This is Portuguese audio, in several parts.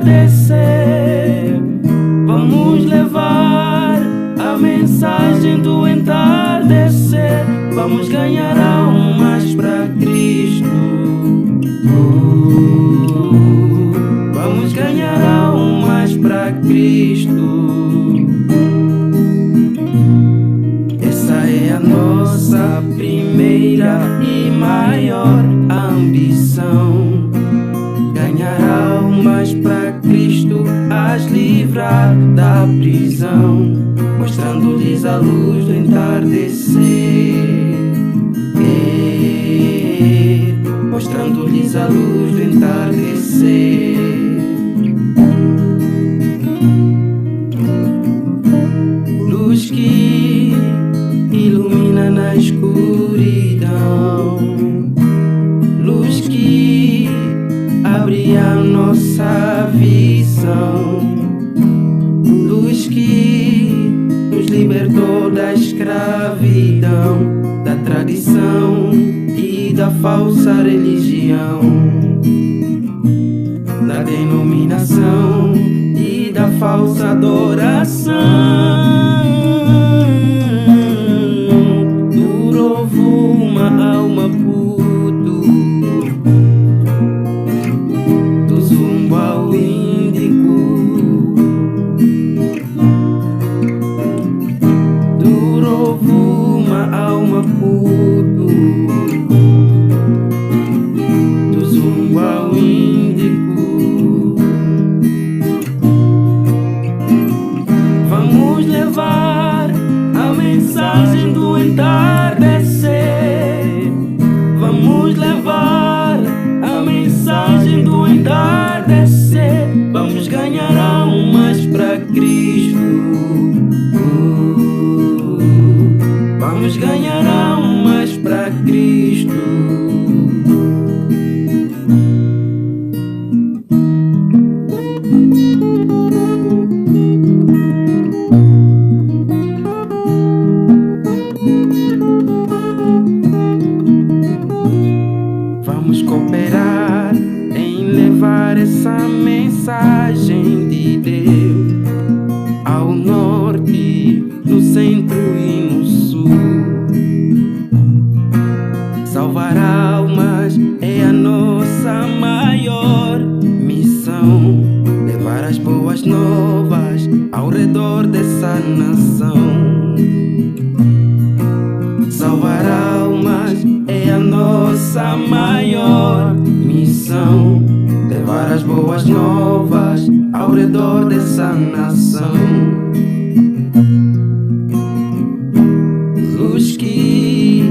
entardecer. Vamos levar a mensagem do entardecer. Vamos ganhar almas para Cristo. Vamos ganhar almas para Cristo. Essa é a nossa primeira e maior ambição. Ganhar almas para Cristo, as livrar da prisão, mostrando-lhes a luz do entardecer. Mostrando-lhes a luz do entardecer. Luz que ilumina na escuridão, luz que abre a nossa visão, luz que nos libertou da escravidão, da tradição e da falsa religião, da denominação e da falsa adoração. Durou uma alma puto, do zumbo ao índico. Durou uma alma puto, do zumbo ao índico. Vamos levar a mensagem do entardecer. Vamos levar a mensagem do entardecer. Vamos ganhar almas para Cristo. Vamos ganhar almas para Cristo. Vamos cooperar em levar essa mensagem de Deus ao norte, no centro e no sul. Salvar almas é a nossa maior missão. Levar as boas novas ao redor dessa nação. Salvar almas é a nossa maior missão. Levar as boas novas ao redor dessa nação. Luz que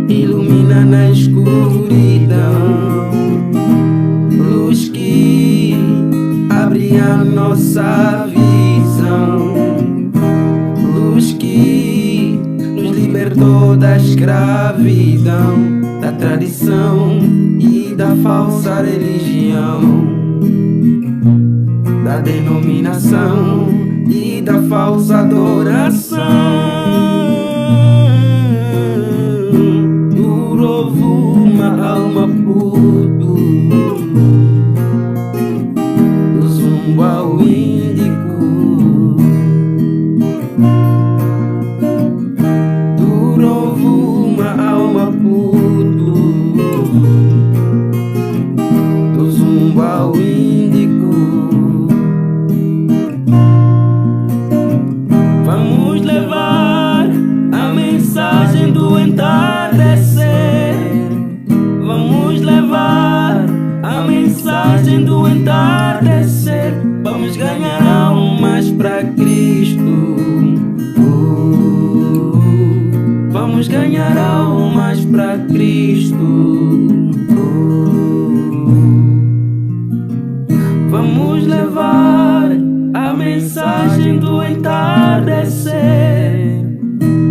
ilumina na escuridão, luz que abre a nossa visão, luz que nos libertou da escravidão, da tradição e da falsa religião, da denominação e da falsa adoração. Durou uma alma puto, do zumbo ao índico. Durou uma alma puto, do zumbo ao índico. Vamos levar a mensagem do entardecer. Vamos levar a mensagem do entardecer. Vamos ganhar almas para Cristo. Vamos ganhar almas para Cristo. Vamos levar a mensagem do entardecer.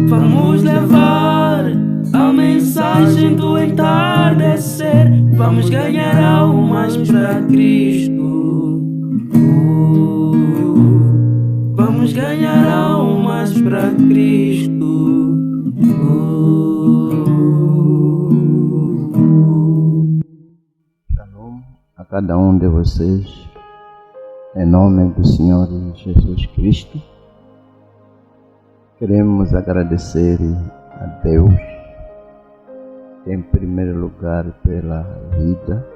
Vamos levar a mensagem do entardecer. Vamos ganhar almas para Cristo. Vamos ganhar almas para Cristo. Shalom a cada um de vocês. Em nome do Senhor Jesus Cristo, queremos agradecer a Deus, em primeiro lugar, pela vida,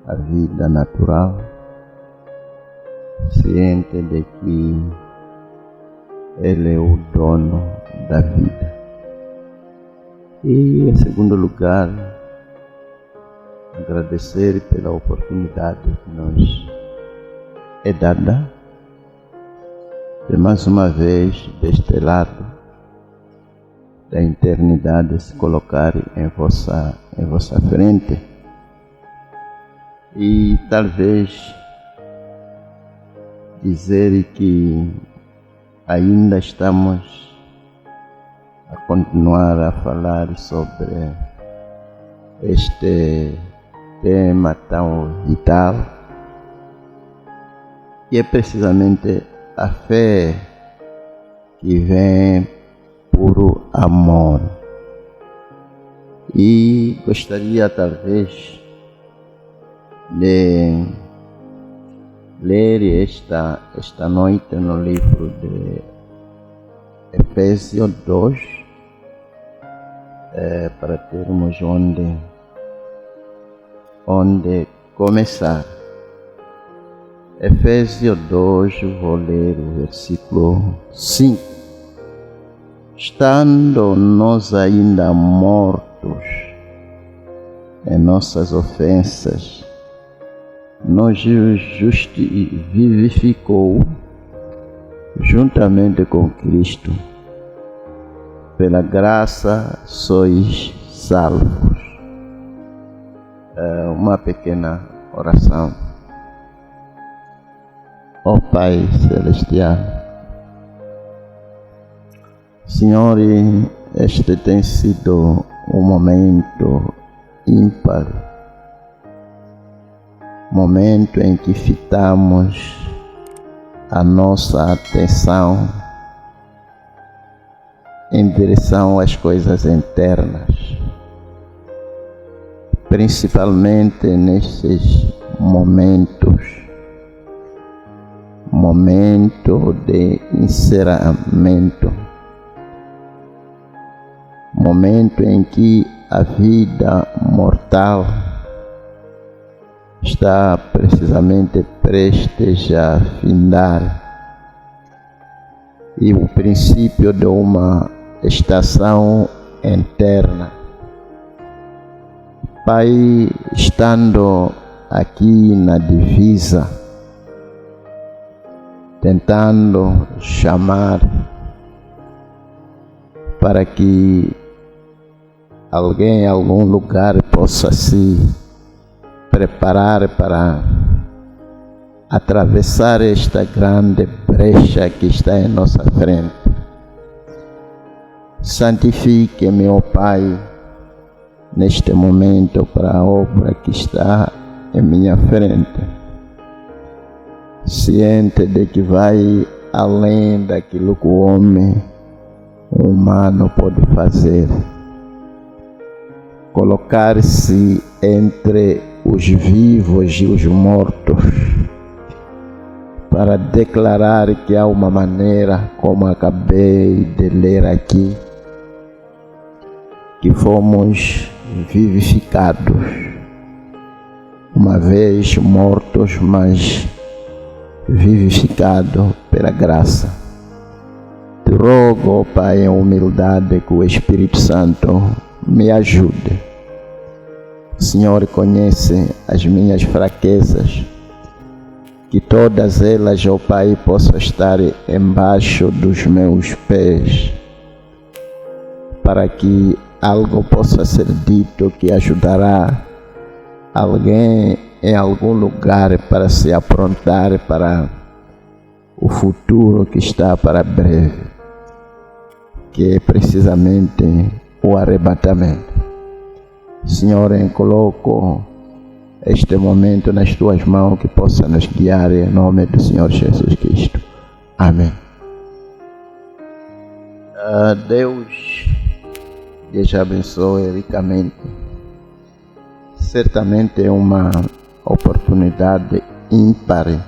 a vida natural, ciente de que Ele é o dono da vida. E, em segundo lugar, agradecer pela oportunidade que nos é dada de mais uma vez deste lado da eternidade se colocar em vossa frente e talvez dizer que ainda estamos a continuar a falar sobre este tema tão vital, que é precisamente a fé que vem por amor. E gostaria talvez de ler esta noite no livro de Efésios 2, para termos onde começar. Efésios 2, vou ler o versículo 5. Estando nós ainda mortos em nossas ofensas, nos vivificou juntamente com Cristo. Pela graça sois salvos. Uma pequena oração. Ó Pai Celestial, Senhor, este tem sido um momento ímpar, momento em que fitamos a nossa atenção em direção às coisas internas, principalmente nesses momentos de encerramento, momento em que a vida mortal está precisamente prestes a findar e o princípio de uma estação interna. Pai, estando aqui na divisa, tentando chamar para que alguém em algum lugar possa se preparar para atravessar esta grande brecha que está em nossa frente. Santifique-me, ó Pai, neste momento para a obra que está em minha frente, ciente de que vai além daquilo que o homem humano pode fazer. Colocar-se entre os vivos e os mortos, para declarar que há uma maneira, como acabei de ler aqui, que fomos vivificados, uma vez mortos, mas vivificados pela graça. Te rogo, Pai, em humildade, que o Espírito Santo me ajude. O Senhor conhece as minhas fraquezas, que todas elas, ó Pai, possam estar embaixo dos meus pés, para que algo possa ser dito que ajudará alguém em algum lugar para se aprontar para o futuro que está para breve, que é precisamente o arrebatamento. Senhor, eu coloco este momento nas Tuas mãos, que possa nos guiar em nome do Senhor Jesus Cristo. Amém. Deus lhes abençoe ricamente. Certamente é uma oportunidade ímpar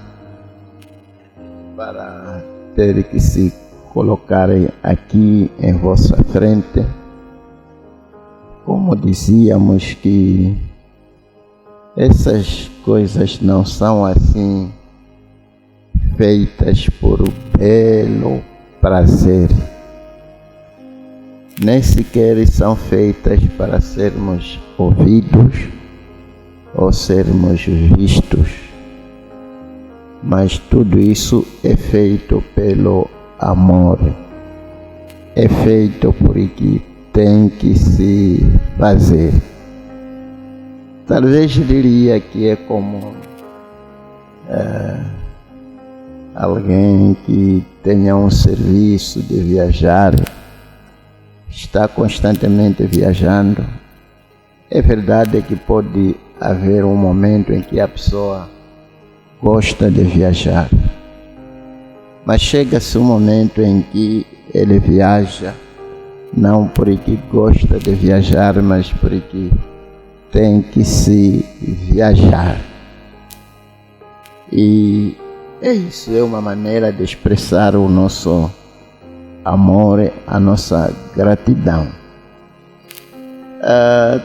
para ter que se colocar aqui em vossa frente. Como dizíamos que essas coisas não são assim feitas por belo prazer, nem sequer são feitas para sermos ouvidos ou sermos vistos, mas tudo isso é feito pelo amor, é feito porque tem que se fazer. Talvez diria que é como alguém que tenha um serviço de viajar, está constantemente viajando. É verdade que pode haver um momento em que a pessoa gosta de viajar, mas chega-se um momento em que ele viaja não porque gosta de viajar, mas porque tem que se viajar. E isso é uma maneira de expressar o nosso amor, a nossa gratidão.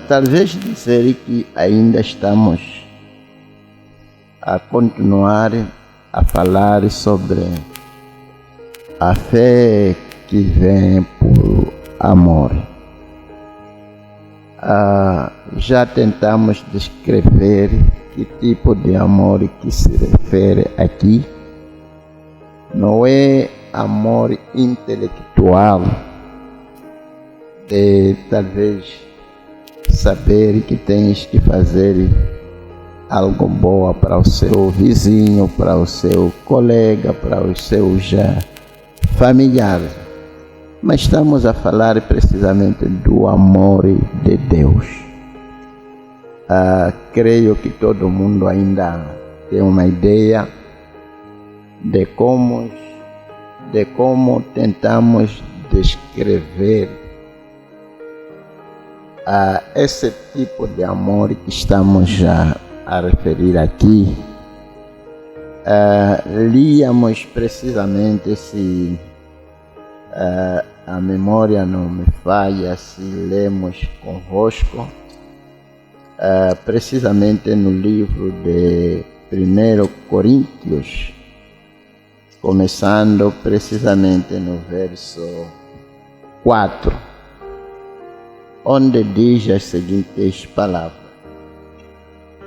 Talvez dizer que ainda estamos a continuar a falar sobre a fé que vem por amor. Já tentamos descrever que tipo de amor que se refere aqui. Não é amor intelectual, de talvez saber que tens que fazer algo bom para o seu vizinho, para o seu colega, para os seus familiares. Mas estamos a falar precisamente do amor de Deus. Creio que todo mundo ainda tem uma ideia de como tentamos descrever esse tipo de amor que estamos a referir aqui. Líamos precisamente, se a memória não me falha, se lemos convosco, precisamente no livro de 1 Coríntios, começando precisamente no verso 4, onde diz as seguintes palavras: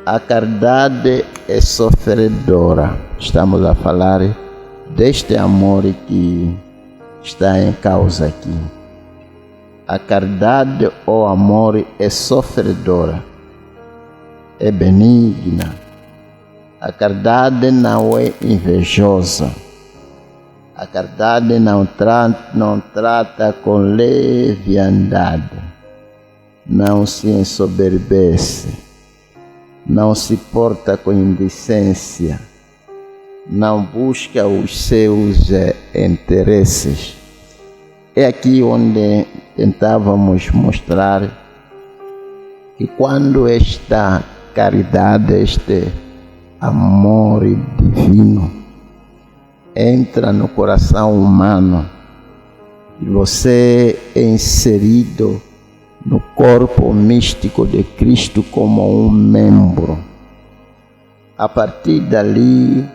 a caridade é sofredora. Estamos a falar deste amor que está em causa aqui. A caridade ou amor é sofredora, é benigna. A caridade não é invejosa. A caridade não trata com leviandade, não se ensoberbece, não se porta com indecência, não busca os seus interesses. É aqui onde tentávamos mostrar que quando esta caridade, este amor divino entra no coração humano e você é inserido no corpo místico de Cristo como um membro, a partir dali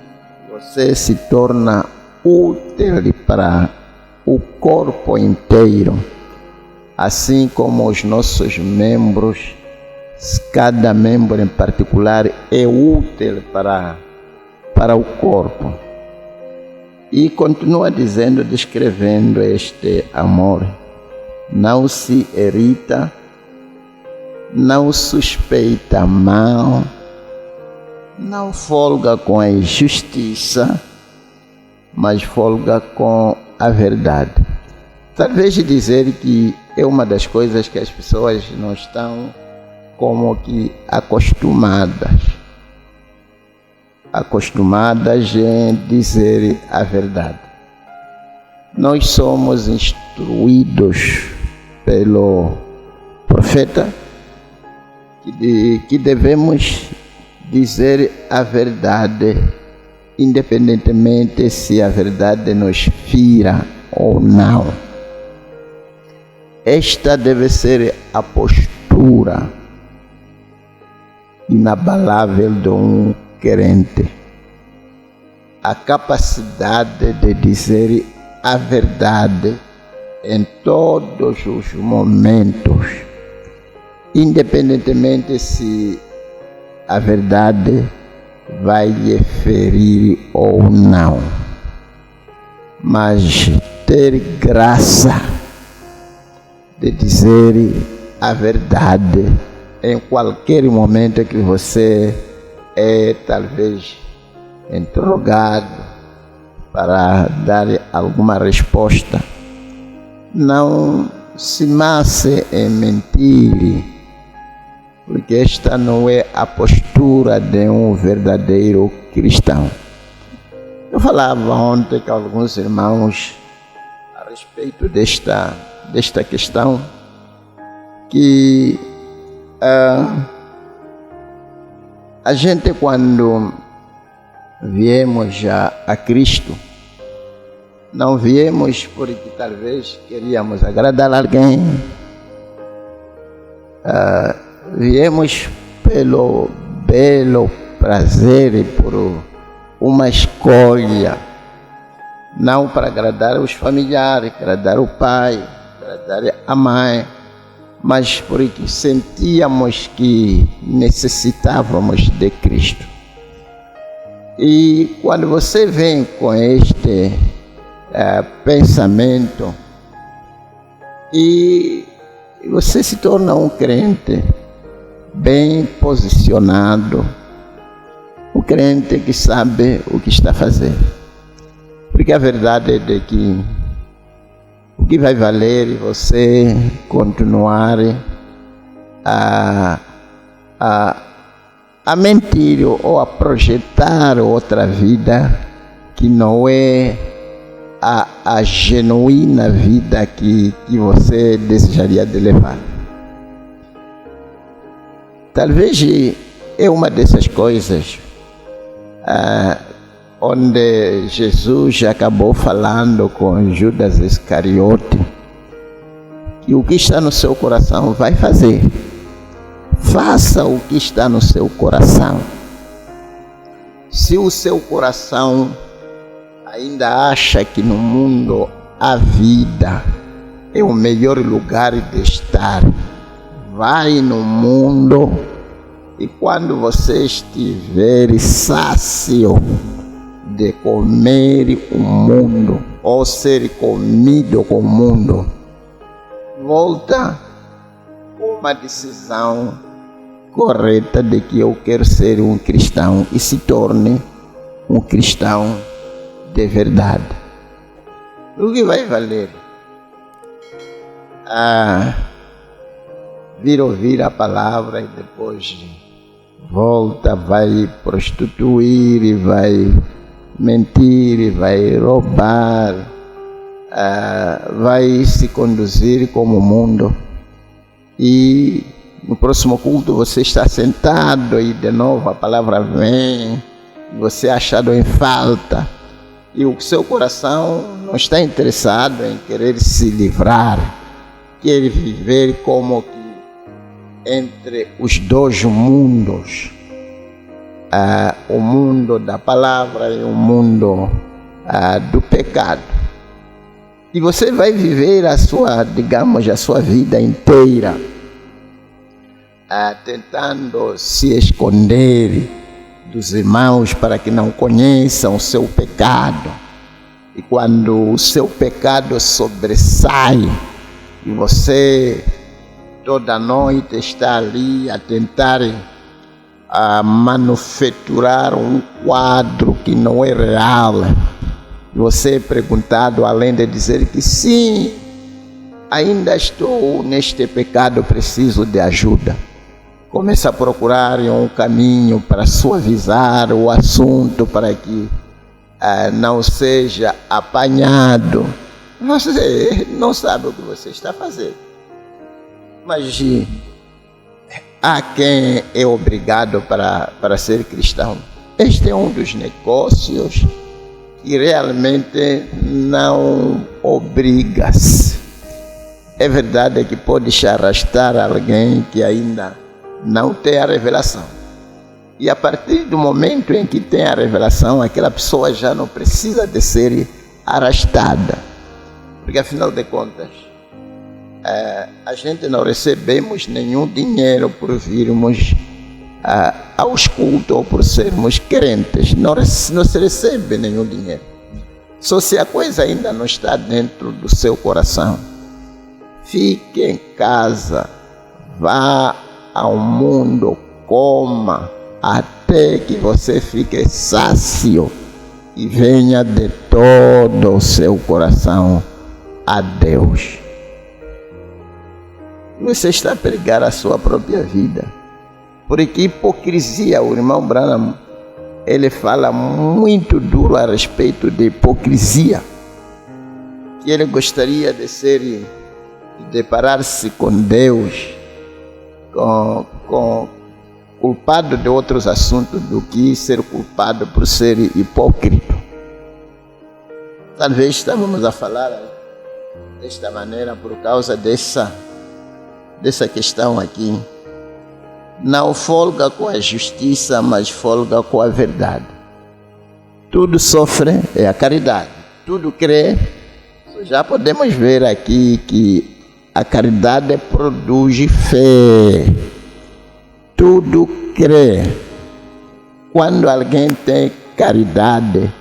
você se torna útil para o corpo inteiro, assim como os nossos membros, cada membro em particular é útil para o corpo. E continua dizendo, descrevendo este amor: não se irrita, não suspeita mal, não folga com a injustiça, mas folga com a verdade. Talvez dizer que é uma das coisas que as pessoas não estão como que acostumadas em dizer a verdade. Nós somos instruídos pelo profeta que devemos dizer a verdade, independentemente se a verdade nos fira ou não. Esta deve ser a postura inabalável de um crente. A capacidade de dizer a verdade em todos os momentos, independentemente se a verdade vai lhe ferir ou não, mas ter graça de dizer a verdade em qualquer momento que você é talvez interrogado para dar alguma resposta. Não se mace em mentir, porque esta não é a postura de um verdadeiro cristão. Eu falava ontem com alguns irmãos a respeito desta questão, que a gente, quando viemos a Cristo, não viemos porque talvez queríamos agradar alguém, viemos pelo belo prazer e por uma escolha, não para agradar os familiares, agradar o pai, agradar a mãe, mas porque sentíamos que necessitávamos de Cristo. E quando você vem com este pensamento e você se torna um crente bem posicionado, um crente que sabe o que está fazendo, porque a verdade é de que o que vai valer você continuar a mentir ou a projetar outra vida que não é a genuína vida que você desejaria de levar. Talvez é uma dessas coisas onde Jesus acabou falando com Judas Iscariote que o que está no seu coração vai fazer. Faça o que está no seu coração. Se o seu coração ainda acha que no mundo a vida é o melhor lugar de estar, vai no mundo e quando você estiver sácio de comer o mundo ou ser comido com o mundo, volta com uma decisão correta de que eu quero ser um cristão e se torne um cristão de verdade. O que vai valer? Vir ouvir a palavra e depois volta, vai prostituir, vai mentir, vai roubar, vai se conduzir como o mundo. E no próximo culto você está sentado e de novo a palavra vem, você é achado em falta. E o seu coração não está interessado em querer se livrar, quer viver como que entre os dois mundos, o mundo da palavra e o mundo do pecado. E você vai viver a sua vida inteira tentando se esconder dos irmãos para que não conheçam o seu pecado. E quando o seu pecado sobressai e você toda noite está ali a tentar manufaturar um quadro que não é real, e você é perguntado, além de dizer que sim, ainda estou neste pecado, preciso de ajuda, começa a procurar um caminho para suavizar o assunto, para que não seja apanhado. Você não sabe o que você está fazendo, mas há quem é obrigado para ser cristão. Este é um dos negócios que realmente não obriga-se. É verdade que pode arrastar alguém que ainda não tem a revelação. E a partir do momento em que tem a revelação, aquela pessoa já não precisa de ser arrastada. Porque afinal de contas, a gente não recebemos nenhum dinheiro por virmos aos cultos ou por sermos crentes. Não se recebe nenhum dinheiro. Só se a coisa ainda não está dentro do seu coração. Fique em casa, vá ao mundo, coma, até que você fique sácio e venha de todo o seu coração a Deus. Você está a pregar a sua própria vida. Porque hipocrisia, o irmão Branham, ele fala muito duro a respeito de hipocrisia. Que ele gostaria de deparar-se com Deus, com culpado de outros assuntos do que ser culpado por ser hipócrita. Talvez estávamos a falar desta maneira por causa dessa questão aqui. Não folga com a justiça, mas folga com a verdade. Tudo sofre é a caridade. Tudo crê. Já podemos ver aqui que a caridade produz fé. Tudo crê. Quando alguém tem caridade,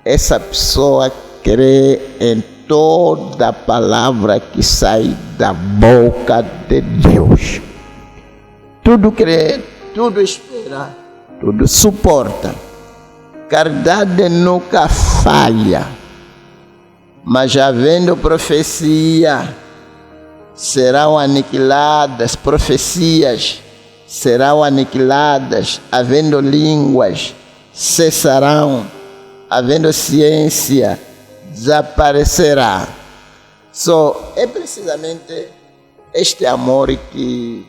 essa pessoa crê em toda a palavra que sai da boca de Deus. Tudo crê, tudo espera, tudo suporta. Caridade nunca falha. Mas havendo profecia, serão aniquiladas, profecias serão aniquiladas, havendo línguas, cessarão, havendo ciência, desaparecerá. É precisamente este amor que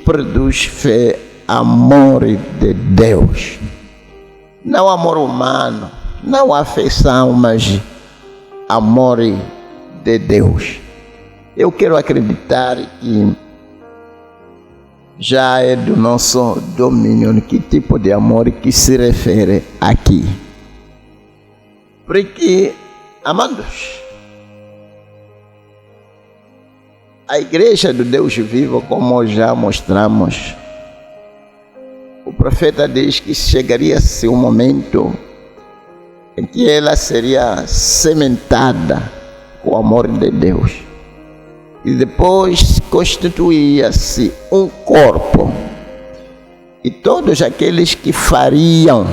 produz fé, amor de Deus. Não amor humano, não afeição, mas amor de Deus. Eu quero acreditar que já é do nosso domínio que tipo de amor que se refere aqui. Porque, amados, a igreja do Deus vivo, como já mostramos, o profeta diz que chegaria-se um momento em que ela seria sementada com o amor de Deus. E depois constituía-se um corpo. E todos aqueles que fariam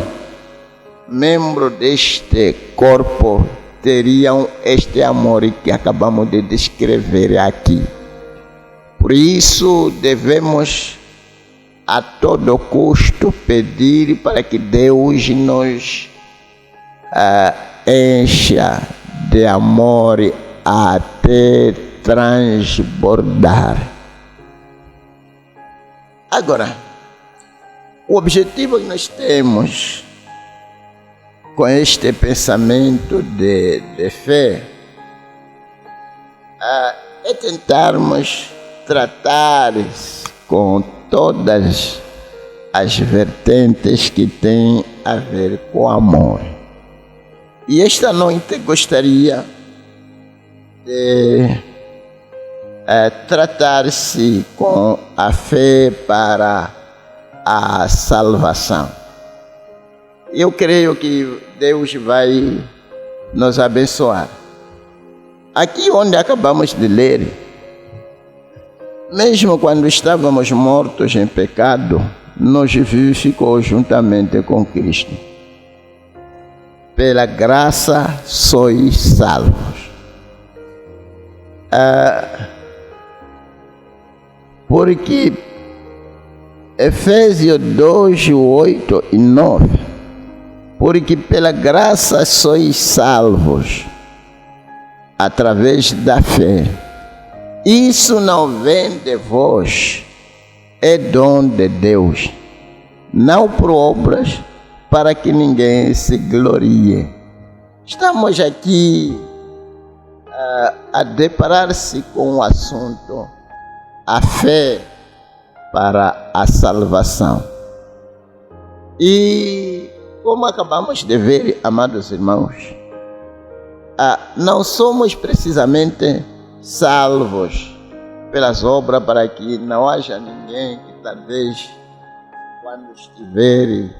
membro deste corpo teriam este amor que acabamos de descrever aqui. Por isso devemos a todo custo pedir para que Deus nos encha de amor até transbordar. Agora, o objetivo que nós temos com este pensamento de fé é tentarmos tratar com todas as vertentes que têm a ver com amor. E esta noite gostaria de tratar-se com a fé para a salvação. Eu creio que Deus vai nos abençoar. Aqui onde acabamos de ler, mesmo quando estávamos mortos em pecado, nos vivificou juntamente com Cristo. Pela graça sois salvos. Porque Efésios 2, 8 e 9, porque pela graça sois salvos, através da fé. Isso não vem de vós, é dom de Deus, não por obras, para que ninguém se glorie. Estamos aqui a deparar-se com o assunto a fé para a salvação. E como acabamos de ver, amados irmãos, não somos precisamente salvos pelas obras para que não haja ninguém que talvez quando estiver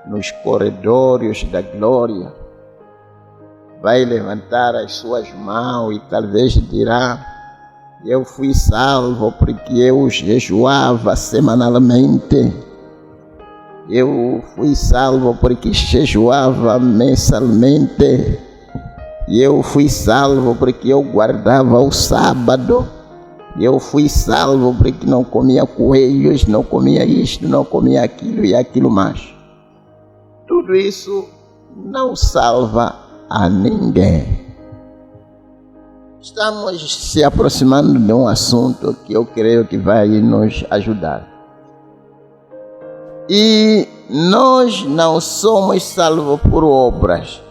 nos corredores da glória vai levantar as suas mãos e talvez dirá: eu fui salvo porque eu jejuava semanalmente, eu fui salvo porque jejuava mensalmente, e eu fui salvo porque eu guardava o sábado, eu fui salvo porque não comia coelhos, não comia isto, não comia aquilo e aquilo mais. Tudo isso não salva a ninguém. Estamos se aproximando de um assunto que eu creio que vai nos ajudar. E nós não somos salvos por obras,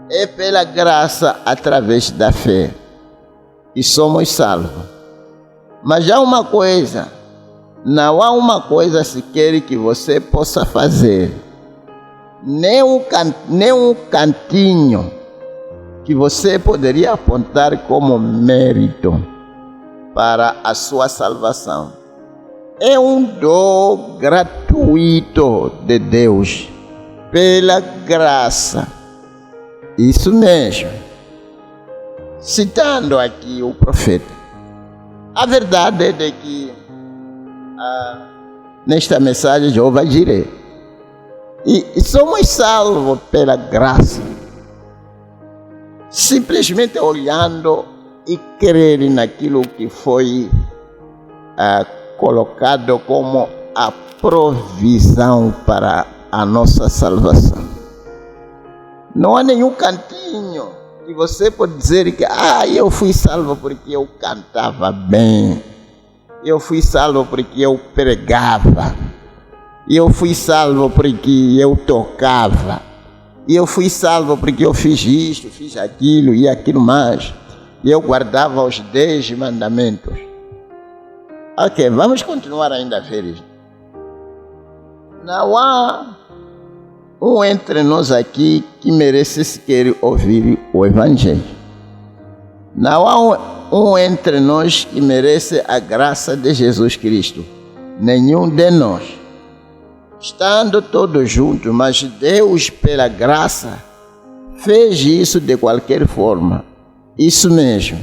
é pela graça através da fé e somos salvos. Mas há uma coisa, não há uma coisa sequer que você possa fazer, nem um cantinho que você poderia apontar como mérito para a sua salvação. É um dom gratuito de Deus, pela graça. Isso mesmo. Citando aqui o profeta, a verdade é de que nesta mensagem Jeová Jireh, e somos salvos pela graça, simplesmente olhando e crer naquilo que foi colocado como a provisão para a nossa salvação. Não há nenhum cantinho que você pode dizer que eu fui salvo porque eu cantava bem, eu fui salvo porque eu pregava, eu fui salvo porque eu tocava, eu fui salvo porque eu fiz isto, fiz aquilo e aquilo mais, e eu guardava os 10 mandamentos. Ok, vamos continuar ainda a ver isso. Não há um entre nós aqui que merece sequer ouvir o Evangelho. Não há um entre nós que merece a graça de Jesus Cristo. Nenhum de nós. Estando todos juntos, mas Deus, pela graça, fez isso de qualquer forma. Isso mesmo.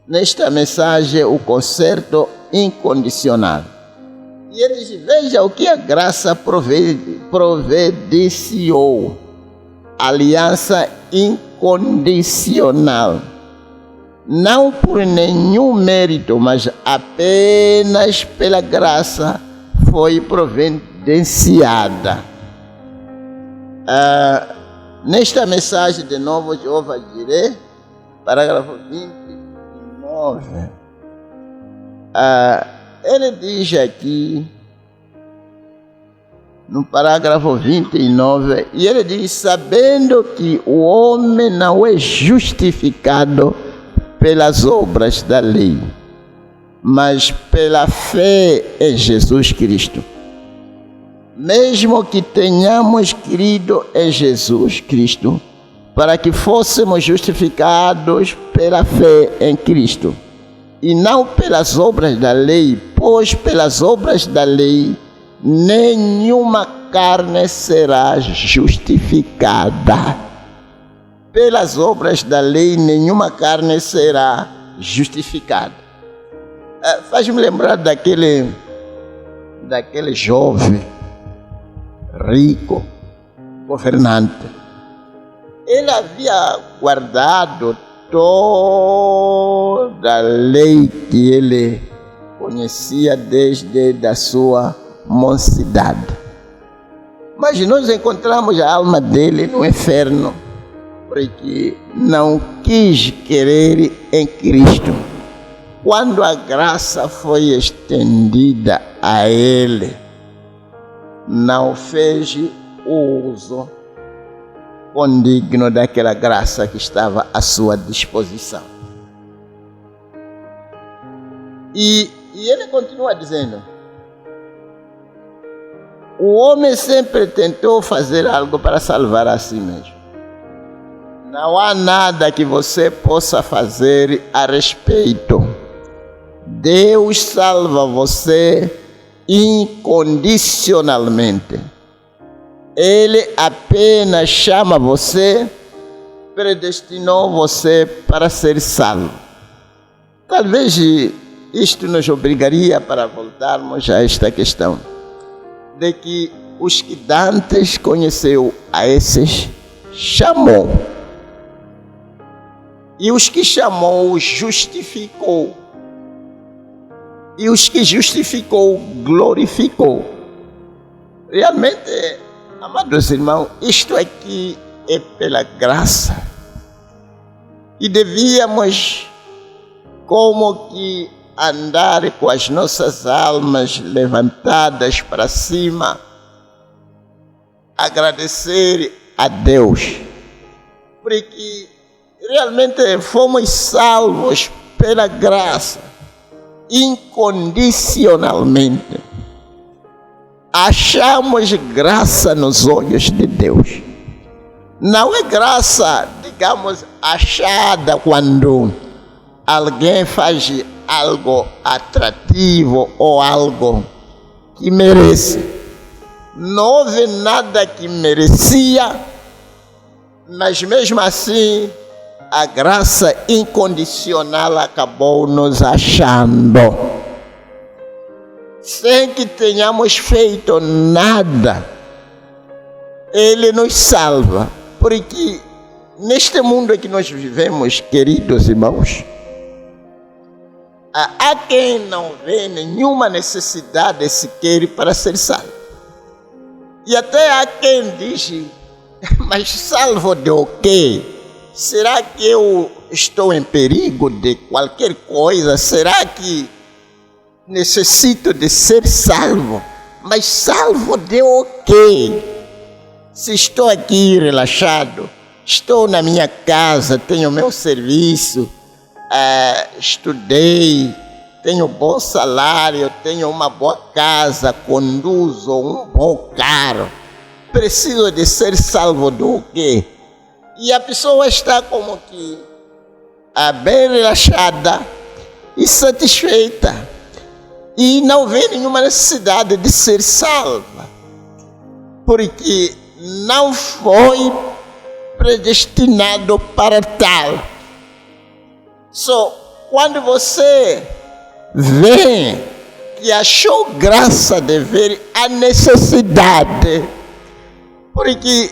Nesta mensagem, o conserto incondicional. E ele diz: veja o que a graça providenciou. Aliança incondicional. Não por nenhum mérito, mas apenas pela graça foi providenciada. Nesta mensagem de novo, Jeová Jireh, parágrafo 29, ele diz aqui, no parágrafo 29, e ele diz: sabendo que o homem não é justificado pelas obras da lei, mas pela fé em Jesus Cristo. Mesmo que tenhamos crido em Jesus Cristo, para que fôssemos justificados pela fé em Cristo, e não pelas obras da lei, pois pelas obras da lei nenhuma carne será justificada. Pelas obras da lei nenhuma carne será justificada. Faz-me lembrar daquele jovem rico, governante. Ele havia guardado toda a lei que ele conhecia desde a sua mocidade. Mas nós encontramos a alma dele no inferno, porque não quis querer em Cristo. quando a graça foi estendida a ele, não fez o uso condigno daquela graça que estava à sua disposição. E ele continua dizendo: o homem sempre tentou fazer algo para salvar a si mesmo. Não há nada que você possa fazer a respeito. Deus salva você incondicionalmente. Ele apenas chama você, predestinou você para ser salvo. Talvez isto nos obrigaria para voltarmos a esta questão de que os que dantes conheceu a esses, chamou. E os que chamou, justificou. E os que justificou, glorificou. Realmente, amados irmãos, isto aqui é pela graça. E devíamos, como que, andar com as nossas almas levantadas para cima, agradecer a Deus, porque realmente fomos salvos pela graça, incondicionalmente. Achamos graça nos olhos de Deus. Não é graça, digamos, achada quando alguém faz algo atrativo ou algo que merece. Não houve nada que merecia, mas mesmo assim a graça incondicional acabou nos achando, sem que tenhamos feito nada. Ele nos salva, porque neste mundo que nós vivemos, queridos irmãos, há quem não vê nenhuma necessidade sequer para ser salvo. E até há quem diz: mas salvo de o quê? Será que eu estou em perigo de qualquer coisa? Será que necessito de ser salvo? Mas salvo de o quê? Se estou aqui relaxado, estou na minha casa, tenho meu serviço, estudei, tenho bom salário, tenho uma boa casa, conduzo um bom carro. Preciso de ser salvo do quê? E a pessoa está como que bem relaxada e satisfeita, e não vê nenhuma necessidade de ser salva, porque não foi predestinado para tal. Quando você vê que achou graça de ver a necessidade, porque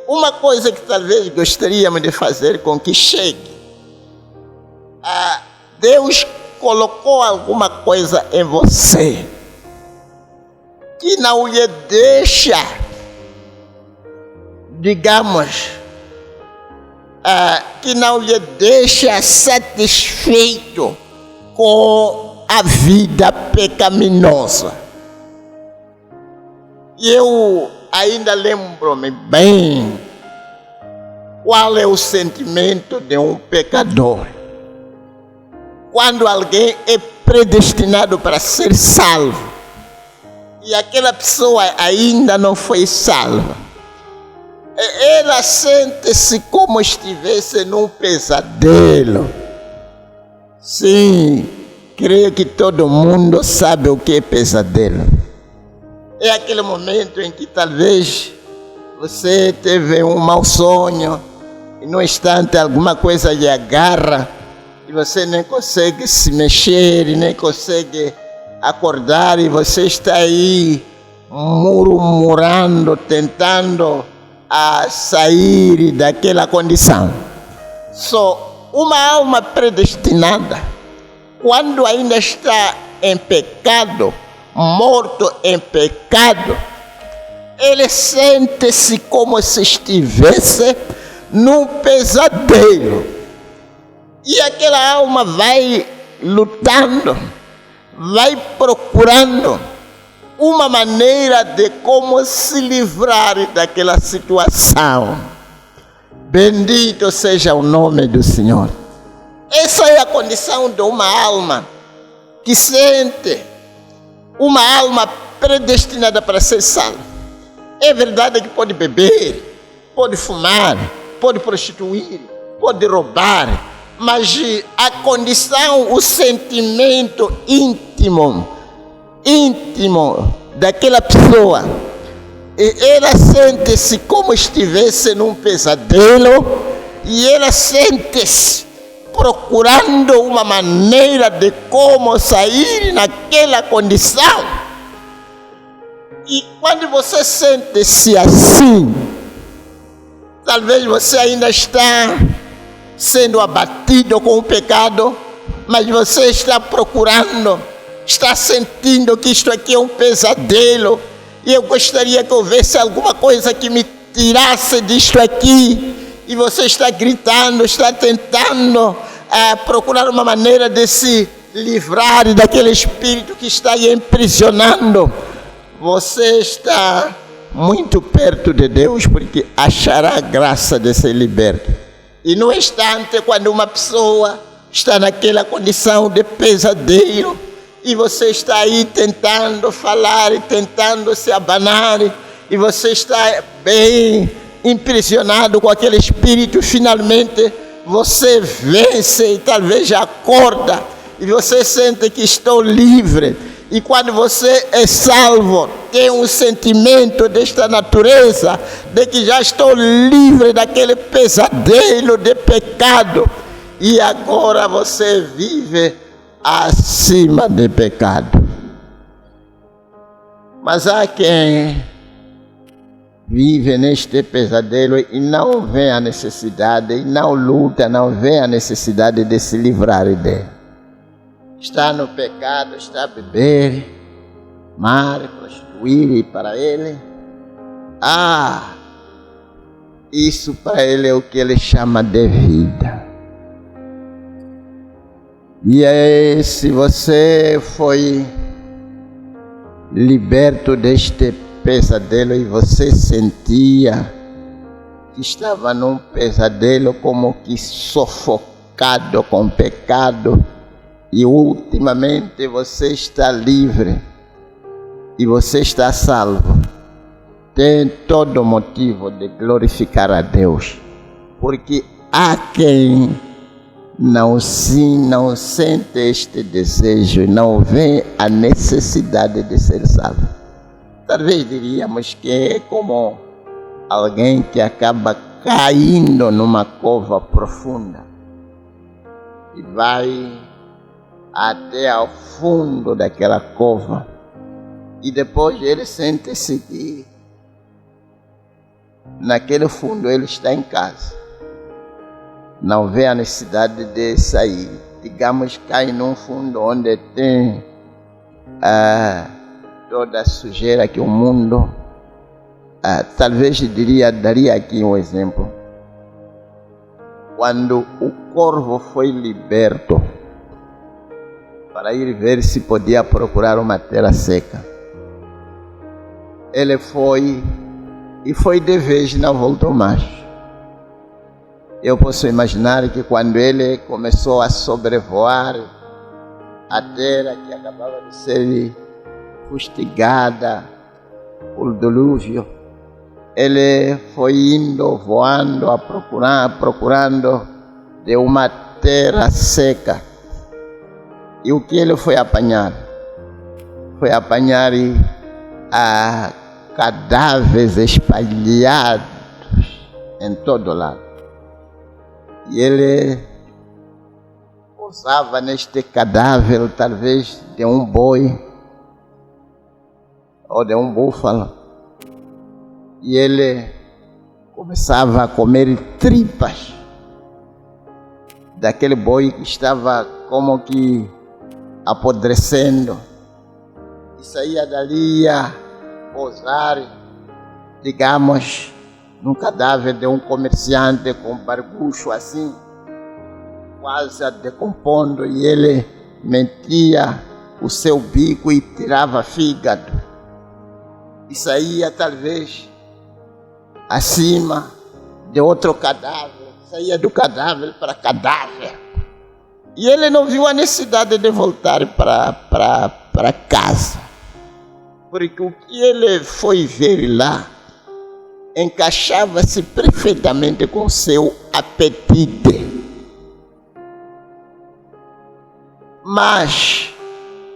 uma coisa que talvez gostaríamos de fazer com que chegue, Deus colocou alguma coisa em você que não lhe deixa, digamos, que não lhe deixa satisfeito com a vida pecaminosa. E eu ainda lembro-me bem qual é o sentimento de um pecador quando alguém é predestinado para ser salvo e aquela pessoa ainda não foi salva. Ela sente-se como estivesse num pesadelo. Sim, creio que todo mundo sabe o que é pesadelo. É aquele momento em que talvez você teve um mau sonho e no instante alguma coisa lhe agarra e você nem consegue se mexer e nem consegue acordar, e você está aí murmurando, tentando sair daquela condição. Uma alma predestinada, quando ainda está em pecado, morto em pecado, ele sente-se como se estivesse num pesadelo. E aquela alma vai lutando, vai procurando uma maneira de como se livrar daquela situação. Bendito seja o nome do Senhor. Essa é a condição de uma alma que sente, uma alma predestinada para ser salva. É verdade que pode beber, pode fumar, pode prostituir, pode roubar, mas a condição, o sentimento íntimo daquela pessoa, ela sente-se como estivesse num pesadelo e ela sente-se procurando uma maneira de como sair naquela condição. E quando você sente-se assim, talvez você ainda está sendo abatido com o pecado, mas você está procurando, está sentindo que isto aqui é um pesadelo, e eu gostaria que houvesse alguma coisa que me tirasse disto aqui, e você está gritando, está tentando procurar uma maneira de se livrar daquele espírito que está aí aprisionando. Você está muito perto de Deus, porque achará a graça de ser liberto. E no instante, quando uma pessoa está naquela condição de pesadelo, e você está aí tentando falar, e tentando se abanar, e você está bem impressionado com aquele espírito, finalmente você vence e talvez acorda, e você sente que estou livre. E quando você é salvo, tem um sentimento desta natureza, de que já estou livre daquele pesadelo de pecado. E agora você vive acima de pecado. Mas há quem vive neste pesadelo e não vê a necessidade, e não luta, não vê a necessidade de se livrar dele. Está no pecado, está a beber, fumar, prostituir, e para ele, isso para ele é o que ele chama de vida. E aí, se você foi liberto deste pesadelo e você sentia que estava num pesadelo como que sufocado com pecado, e ultimamente você está livre e você está salvo, tem todo motivo de glorificar a Deus, porque há quem não sente este desejo e não vê a necessidade de ser salvo. Talvez diríamos que é como alguém que acaba caindo numa cova profunda e vai até ao fundo daquela cova, e depois ele sente-se que naquele fundo ele está em casa, não vê a necessidade de sair. Digamos, cai num fundo onde tem toda a sujeira que o mundo, talvez daria aqui um exemplo. Quando o corvo foi liberto para ir ver se podia procurar uma terra seca, ele foi de vez, não voltou mais. Eu posso imaginar que quando ele começou a sobrevoar a terra que acabava de ser fustigada por dilúvio, ele foi indo, voando, procurando de uma terra seca. E o que ele foi apanhar? Foi apanhar cadáveres espalhados em todo lado. E ele pousava neste cadáver, talvez de um boi ou de um búfalo. E ele começava a comer tripas daquele boi que estava como que apodrecendo. E saía dali a pousar, digamos, num cadáver de um comerciante com barbucho assim, quase a decompondo, e ele metia o seu bico e tirava fígado. E saía talvez acima de outro cadáver, saía do cadáver para cadáver. E ele não viu a necessidade de voltar para casa, porque o que ele foi ver lá encaixava-se perfeitamente com seu apetite. Mas,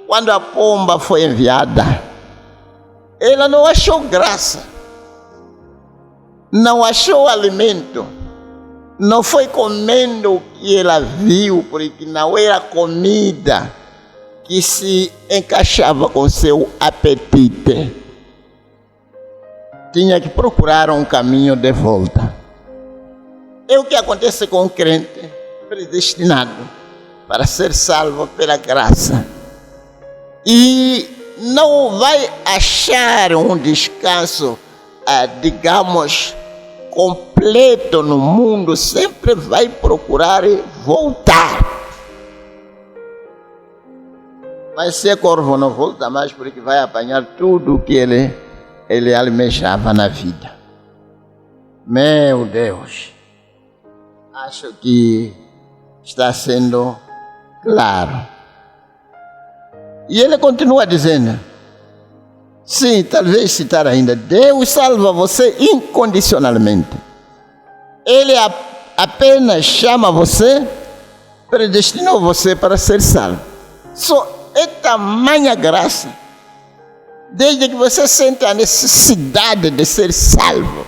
quando a pomba foi enviada, ela não achou graça, não achou alimento, não foi comendo o que ela viu, porque não era comida que se encaixava com seu apetite. Tinha que procurar um caminho de volta. É o que acontece com o crente predestinado para ser salvo pela graça. E não vai achar um descanso, digamos, completo no mundo, sempre vai procurar voltar. Mas se corvo não volta mais, porque vai apanhar tudo o que ele almejava na vida. Meu Deus, acho que está sendo claro. E ele continua dizendo, sim, talvez citar ainda, Deus salva você incondicionalmente. Ele apenas chama você, predestinou você para ser salvo. Só é tamanha graça, desde que você sente a necessidade de ser salvo.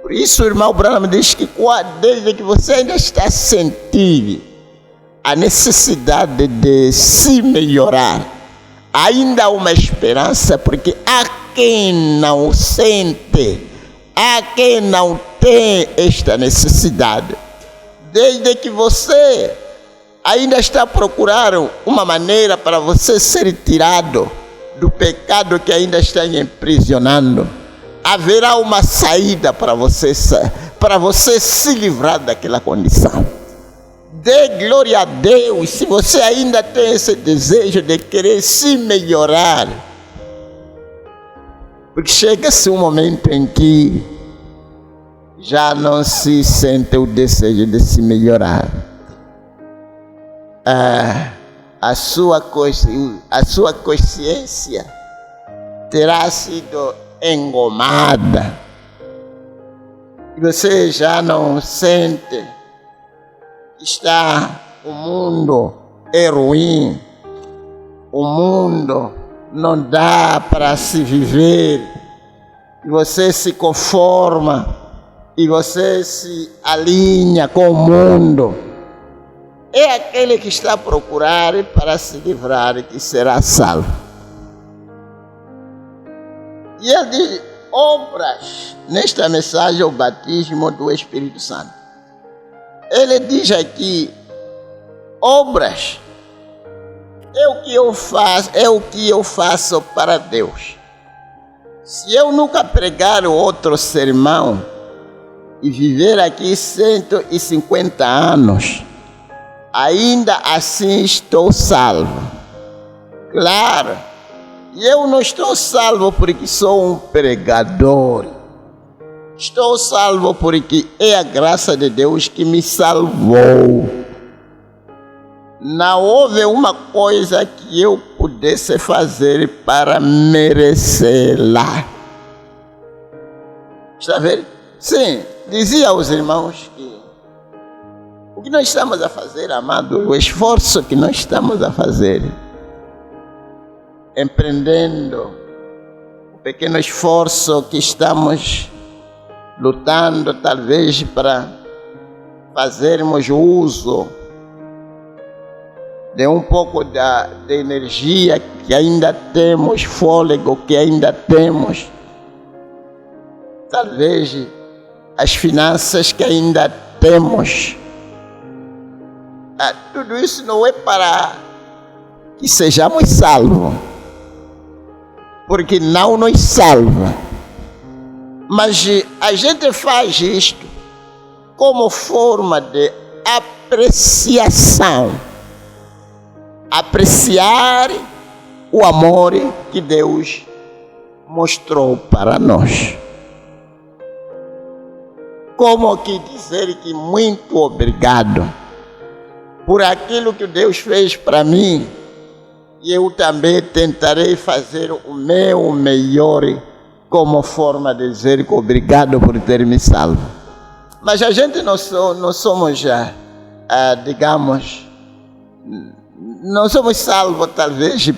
Por isso o irmão Branham diz que desde que você ainda está sentindo a necessidade de se melhorar, ainda há uma esperança, porque há quem não sente, há quem não tem esta necessidade. Desde que você ainda está a procurar uma maneira para você ser tirado do pecado que ainda está lhe aprisionando, haverá uma saída para você se livrar daquela condição. Dê glória a Deus se você ainda tem esse desejo de querer se melhorar. Porque chega-se um momento em que já não se sente o desejo de se melhorar. A sua consciência terá sido engomada. E você já não sente que o mundo é ruim, o mundo não dá para se viver, e você se conforma, e você se alinha com o mundo. É aquele que está a procurar para se livrar que será salvo. E ele diz, obras, nesta mensagem, o batismo do Espírito Santo. Ele diz aqui, obras é o que eu faço para Deus. Se eu nunca pregar outro sermão e viver aqui 150 anos, ainda assim estou salvo. Claro, e eu não estou salvo porque sou um pregador. Estou salvo porque é a graça de Deus que me salvou. Não houve uma coisa que eu pudesse fazer para merecê-la. Está vendo? Sim, dizia aos irmãos que o que nós estamos a fazer, amado, o esforço que nós estamos a fazer, empreendendo, o pequeno esforço que estamos lutando, talvez, para fazermos uso de um pouco de energia que ainda temos, fôlego que ainda temos, talvez as finanças que ainda temos. Tudo isso não é para que sejamos salvos, porque não nos salva. Mas a gente faz isto como forma de apreciação apreciar o amor que Deus mostrou para nós. Como que dizer que muito obrigado por aquilo que Deus fez para mim, e eu também tentarei fazer o meu melhor como forma de dizer que obrigado por ter me salvo. Mas a gente não somos já, digamos, não somos salvos talvez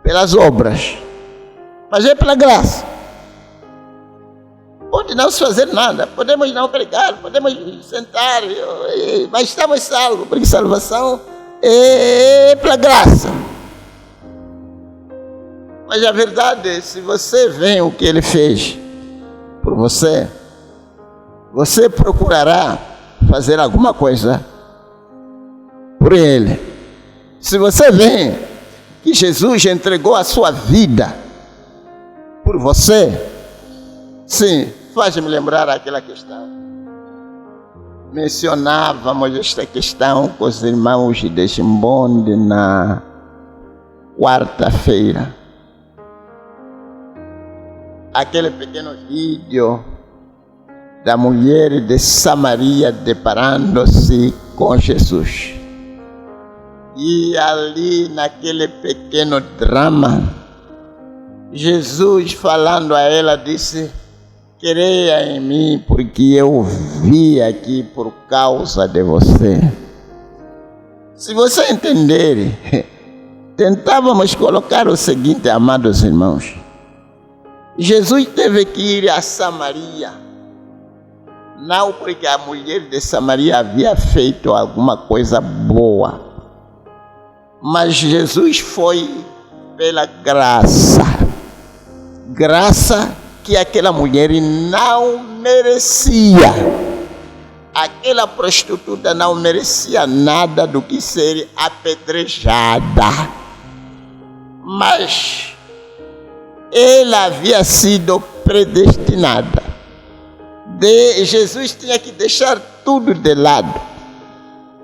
pelas obras, mas é pela graça. Pode não se fazer nada, podemos não pregar, podemos sentar, mas estamos salvos, porque salvação é pela graça. Mas a verdade é, se você vê o que Ele fez por você, você procurará fazer alguma coisa por Ele. Se você vê que Jesus entregou a sua vida por você, sim, faz-me lembrar aquela questão. Mencionávamos esta questão com os irmãos de Chimbonde na quarta-feira. Aquele pequeno vídeo da mulher de Samaria deparando-se com Jesus. E ali naquele pequeno drama, Jesus falando a ela disse: creia em mim, porque eu vim aqui por causa de você. Se você entender, tentávamos colocar o seguinte, amados irmãos. Jesus teve que ir a Samaria, não porque a mulher de Samaria havia feito alguma coisa boa, mas Jesus foi pela graça. Graça que aquela mulher não merecia. Aquela prostituta não merecia nada do que ser apedrejada. Mas ela havia sido predestinada. Jesus tinha que deixar tudo de lado.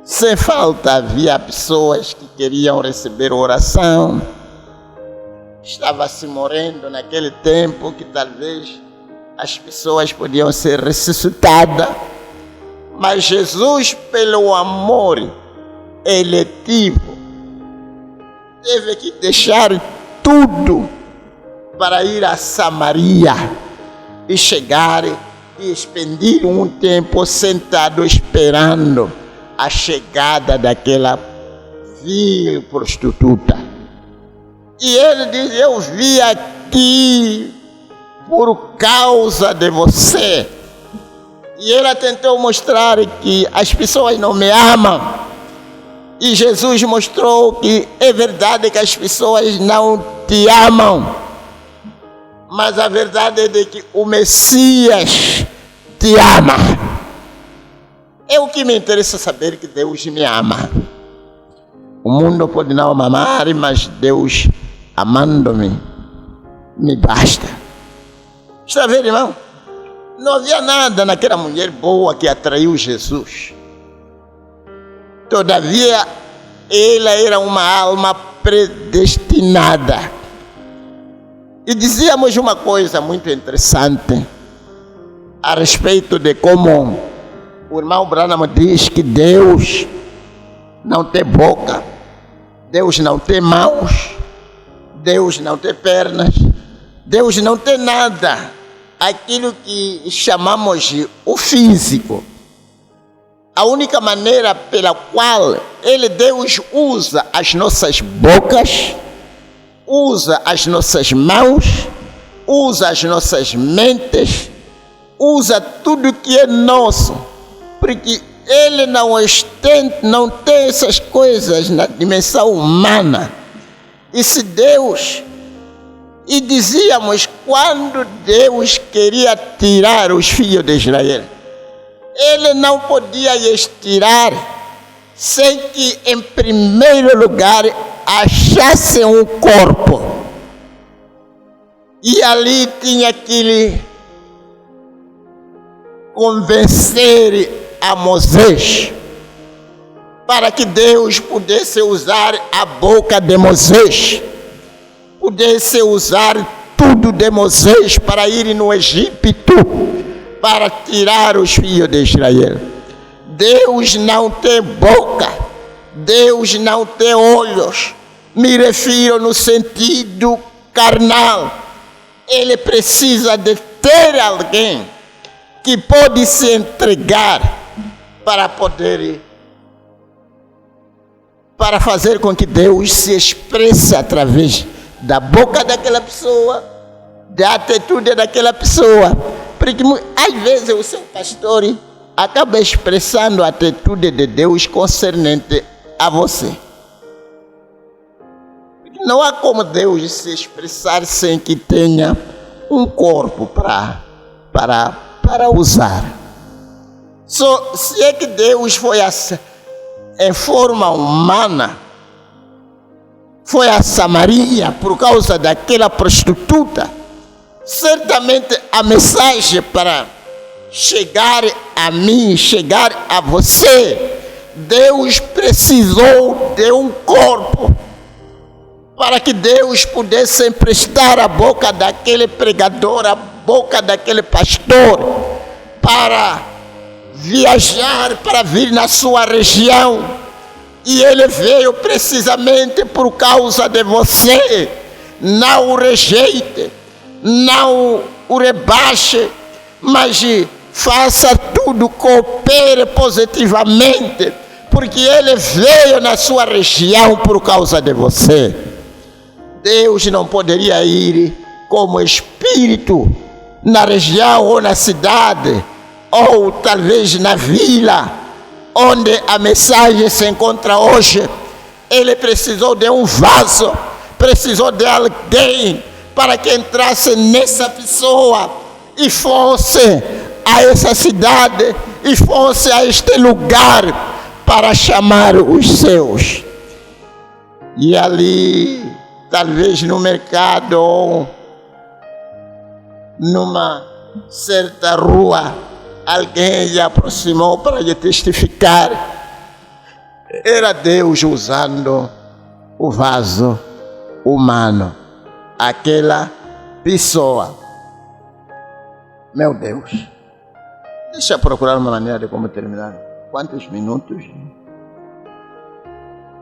Sem falta havia pessoas que queriam receber oração. Estava se morrendo naquele tempo que talvez as pessoas podiam ser ressuscitadas. Mas Jesus, pelo amor eletivo, teve que deixar tudo para ir a Samaria e chegar e expedir um tempo sentado esperando a chegada daquela vil prostituta. E ele diz: eu vim aqui por causa de você. E ela tentou mostrar que as pessoas não me amam. E Jesus mostrou que é verdade que as pessoas não te amam. Mas a verdade é de que o Messias te ama. É o que me interessa saber, que Deus me ama. O mundo pode não me amar, mas Deus amando-me, me basta. Está vendo, irmão? Não havia nada naquela mulher boa que atraiu Jesus. Todavia, ela era uma alma predestinada. E dizíamos uma coisa muito interessante a respeito de como o irmão Branham diz que Deus não tem boca, Deus não tem mãos, Deus não tem pernas, Deus não tem nada, aquilo que chamamos de o físico. A única maneira pela qual Deus usa as nossas bocas, usa as nossas mãos, usa as nossas mentes, usa tudo que é nosso, porque Ele não tem essas coisas na dimensão humana. E se Deus, e dizíamos, quando Deus queria tirar os filhos de Israel, Ele não podia lhes tirar sem que, em primeiro lugar, achassem um corpo. E ali tinha que lhe convencer a Moisés para que Deus pudesse usar a boca de Moisés, pudesse usar tudo de Moisés para ir no Egito, para tirar os filhos de Israel. Deus não tem boca, Deus não tem olhos, me refiro no sentido carnal. Ele precisa de ter alguém que pode se entregar para poder, para fazer com que Deus se expresse através da boca daquela pessoa, da atitude daquela pessoa. Porque às vezes o seu pastor acaba expressando a atitude de Deus concernente a você. Não há como Deus se expressar sem que tenha um corpo para usar. Se é que Deus foi em forma humana, foi a Samaria por causa daquela prostituta, certamente a mensagem para chegar a mim, chegar a você, Deus precisou de um corpo para que Deus pudesse emprestar a boca daquele pregador, a boca daquele pastor, para viajar, para vir na sua região. E ele veio precisamente por causa de você. Não o rejeite, não o rebaixe, mas faça tudo, coopere positivamente, porque ele veio na sua região por causa de você. Deus não poderia ir como espírito na região ou na cidade, ou talvez na vila, onde a mensagem se encontra hoje. Ele precisou de um vaso, precisou de alguém para que entrasse nessa pessoa e fosse a essa cidade, e fosse a este lugar para chamar os seus. E ali, talvez no mercado ou numa certa rua, alguém lhe aproximou para lhe testificar. Era Deus usando o vaso humano, aquela pessoa. Meu Deus, deixa eu procurar uma maneira de como terminar. Quantos minutos?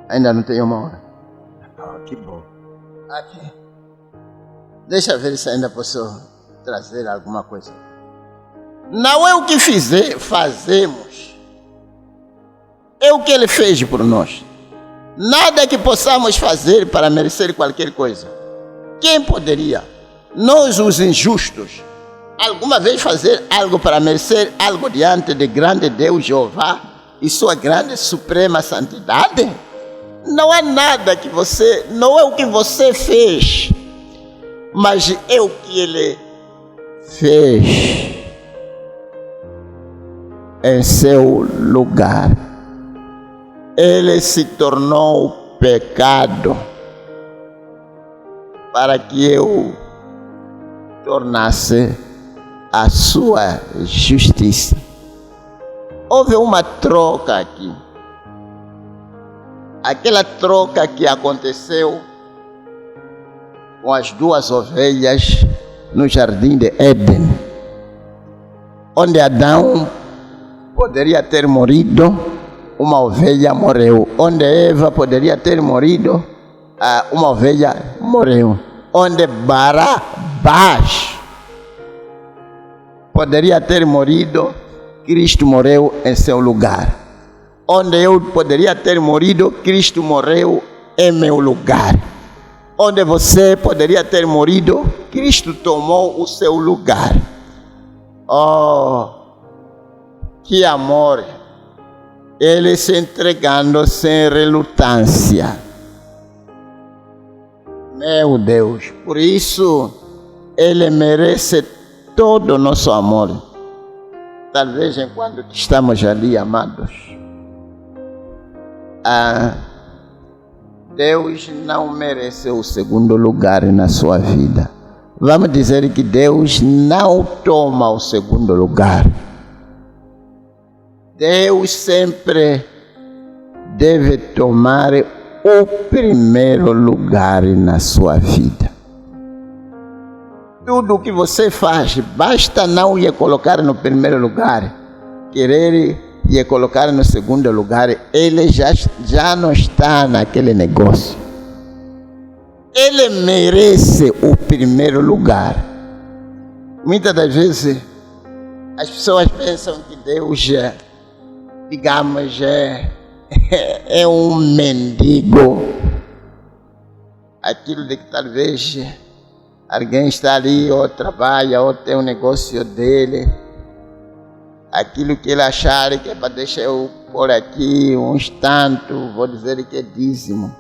Ainda não tem uma hora. Que bom. Aqui. Deixa eu ver se ainda posso trazer alguma coisa. Não é o que fazemos, é o que Ele fez por nós. Nada que possamos fazer para merecer qualquer coisa. Quem poderia? Nós, os injustos, alguma vez fazer algo para merecer algo diante de grande Deus Jeová e sua grande suprema santidade? Não há nada que você, não é o que você fez, mas é o que Ele fez em seu lugar. Ele se tornou pecado para que eu tornasse a sua justiça. Houve uma troca aqui. Aquela troca que aconteceu com as duas ovelhas no jardim de Éden, onde Adão poderia ter morrido, uma ovelha morreu. Onde Eva poderia ter morrido, uma ovelha morreu. Onde Barabás poderia ter morrido, Cristo morreu em seu lugar. Onde eu poderia ter morrido, Cristo morreu em meu lugar. Onde você poderia ter morrido, Cristo tomou o seu lugar. Oh, que amor! Ele se entregando sem relutância. Meu Deus, por isso Ele merece todo o nosso amor. Talvez enquanto estamos ali, amados, Deus não merece o segundo lugar na sua vida. Vamos dizer que Deus não toma o segundo lugar. Deus sempre deve tomar o primeiro lugar na sua vida. Tudo o que você faz, basta não lhe colocar no primeiro lugar, querer lhe colocar no segundo lugar, ele já não está naquele negócio. Ele merece o primeiro lugar. Muitas das vezes as pessoas pensam que Deus, digamos, é um mendigo. Aquilo de que talvez alguém está ali, ou trabalha, ou tem um negócio dele. Aquilo que ele achar que é para deixar eu pôr aqui uns tanto, vou dizer que é dízimo.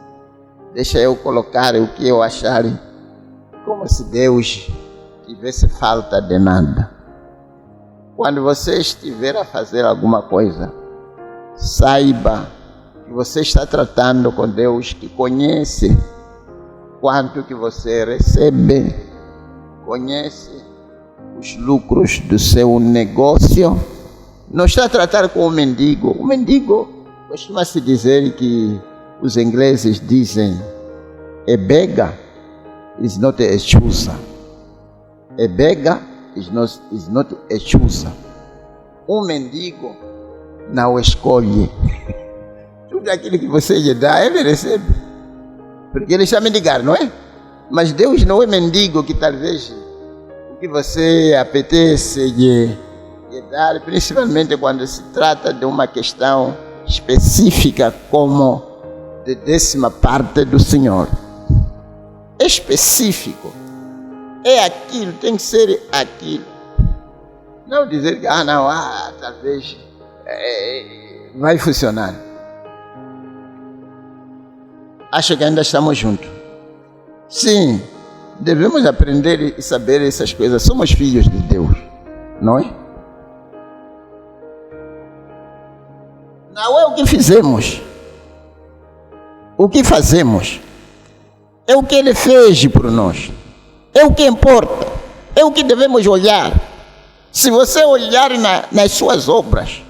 Deixa eu colocar o que eu achar, como se Deus tivesse falta de nada. Quando você estiver a fazer alguma coisa, saiba que você está tratando com Deus, que conhece quanto que você recebe, conhece os lucros do seu negócio. Não está a tratar com o mendigo. O mendigo costuma-se dizer que os ingleses dizem: a beggar is not a chooser. A beggar is not a chooser. Um mendigo não escolhe. Tudo aquilo que você lhe dá, ele recebe. Porque ele chama de gar, não é? Mas Deus não é mendigo que talvez o que você apetece lhe dar, principalmente quando se trata de uma questão específica como de 10ª parte do Senhor. Específico. É aquilo, tem que ser aquilo. Não dizer que, talvez vai funcionar. Acho que ainda estamos juntos. Sim, devemos aprender e saber essas coisas. Somos filhos de Deus, não é? Não é o que fizemos. O que fazemos é o que Ele fez por nós. É o que importa. É o que devemos olhar. Se você olhar nas suas obras,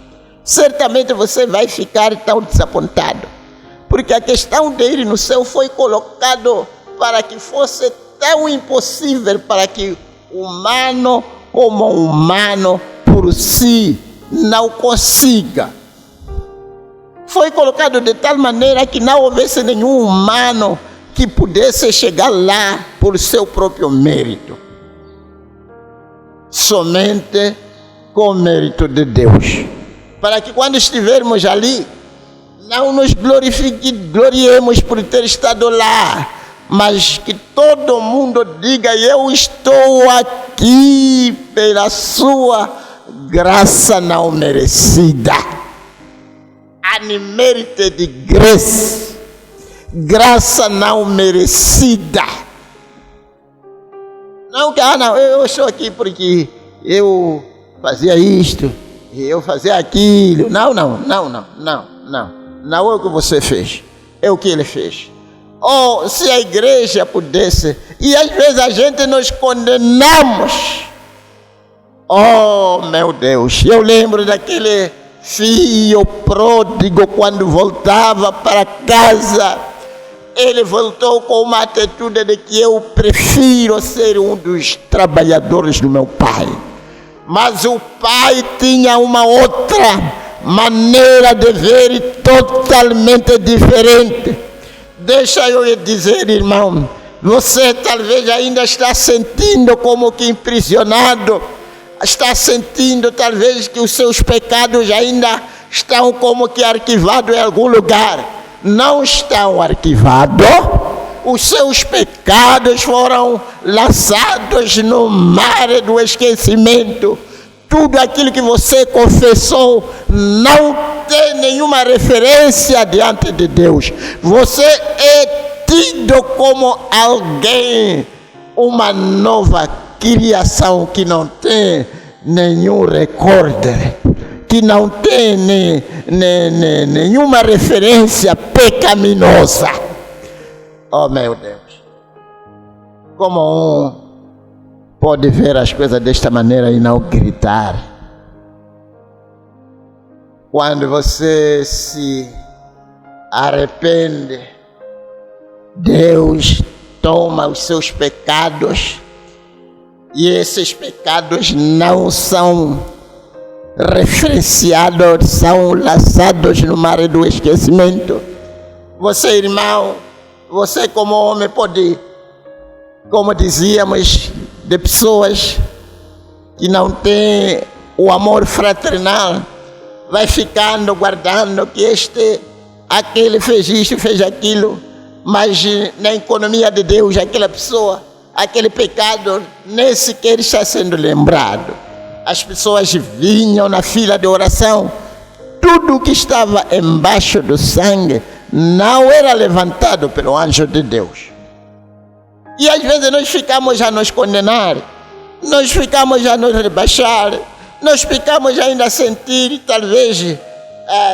certamente você vai ficar tão desapontado. Porque a questão de ir no céu foi colocado para que fosse tão impossível para que humano como humano por si não consiga. Foi colocado de tal maneira que não houvesse nenhum humano que pudesse chegar lá por seu próprio mérito. Somente com o mérito de Deus. Para que quando estivermos ali, não nos gloriemos por ter estado lá, mas que todo mundo diga: eu estou aqui pela sua graça não merecida. Unmerited grace, graça não merecida. Não que, eu estou aqui porque eu fazia isto, eu fazia aquilo. Não é o que você fez, é o que ele fez. Ou se a igreja pudesse, e às vezes a gente nos condenamos. Oh meu Deus, eu lembro daquele filho pródigo quando voltava para casa. Ele voltou com uma atitude de que eu prefiro ser um dos trabalhadores do meu pai. Mas o pai tinha uma outra maneira de ver totalmente diferente. Deixa eu lhe dizer, irmão, você talvez ainda está sentindo como que aprisionado, está sentindo talvez que os seus pecados ainda estão como que arquivados em algum lugar. Não estão arquivados. Os seus pecados foram lançados no mar do esquecimento. Tudo aquilo que você confessou não tem nenhuma referência diante de Deus. Você é tido como alguém, uma nova criação que não tem nenhum recorde, que não tem nenhuma referência pecaminosa. Oh meu Deus, como um pode ver as coisas desta maneira e não gritar? Quando você se arrepende, Deus toma os seus pecados e esses pecados não são referenciados, são lançados no mar do esquecimento. Você, irmão, você como homem pode, como dizíamos, de pessoas que não têm o amor fraternal, vai ficando guardando que aquele fez isto, fez aquilo, mas na economia de Deus, aquela pessoa, aquele pecado nem sequer está sendo lembrado. As pessoas vinham na fila de oração, tudo que estava embaixo do sangue não era levantado pelo anjo de Deus. E às vezes nós ficamos a nos condenar, nós ficamos a nos rebaixar, nós ficamos ainda a sentir talvez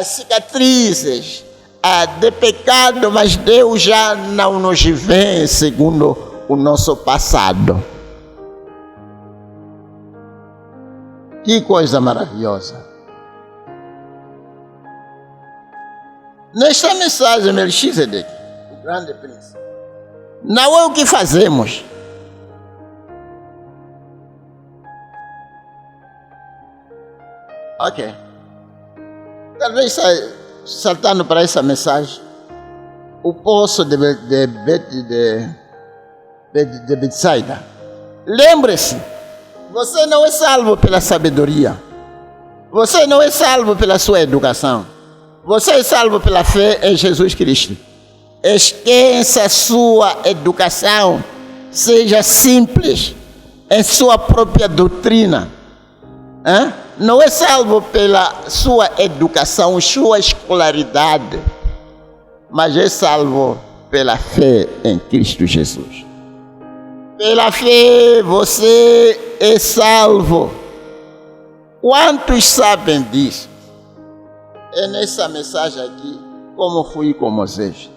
cicatrizes de pecado, mas Deus já não nos vê segundo o nosso passado. Que coisa maravilhosa! Nesta mensagem, Melquisedeque, o grande príncipe, não é o que fazemos. Ok. Talvez saltando para essa mensagem, o poço de Betsaida. Lembre-se, você não é salvo pela sabedoria. Você não é salvo pela sua educação. Você é salvo pela fé em Jesus Cristo. Esqueça a sua educação. Seja simples em sua própria doutrina. Não é salvo pela sua educação, sua escolaridade, mas é salvo pela fé em Cristo Jesus. Pela fé você é salvo. Quantos sabem disso? É nessa mensagem aqui, como fui com Moisés.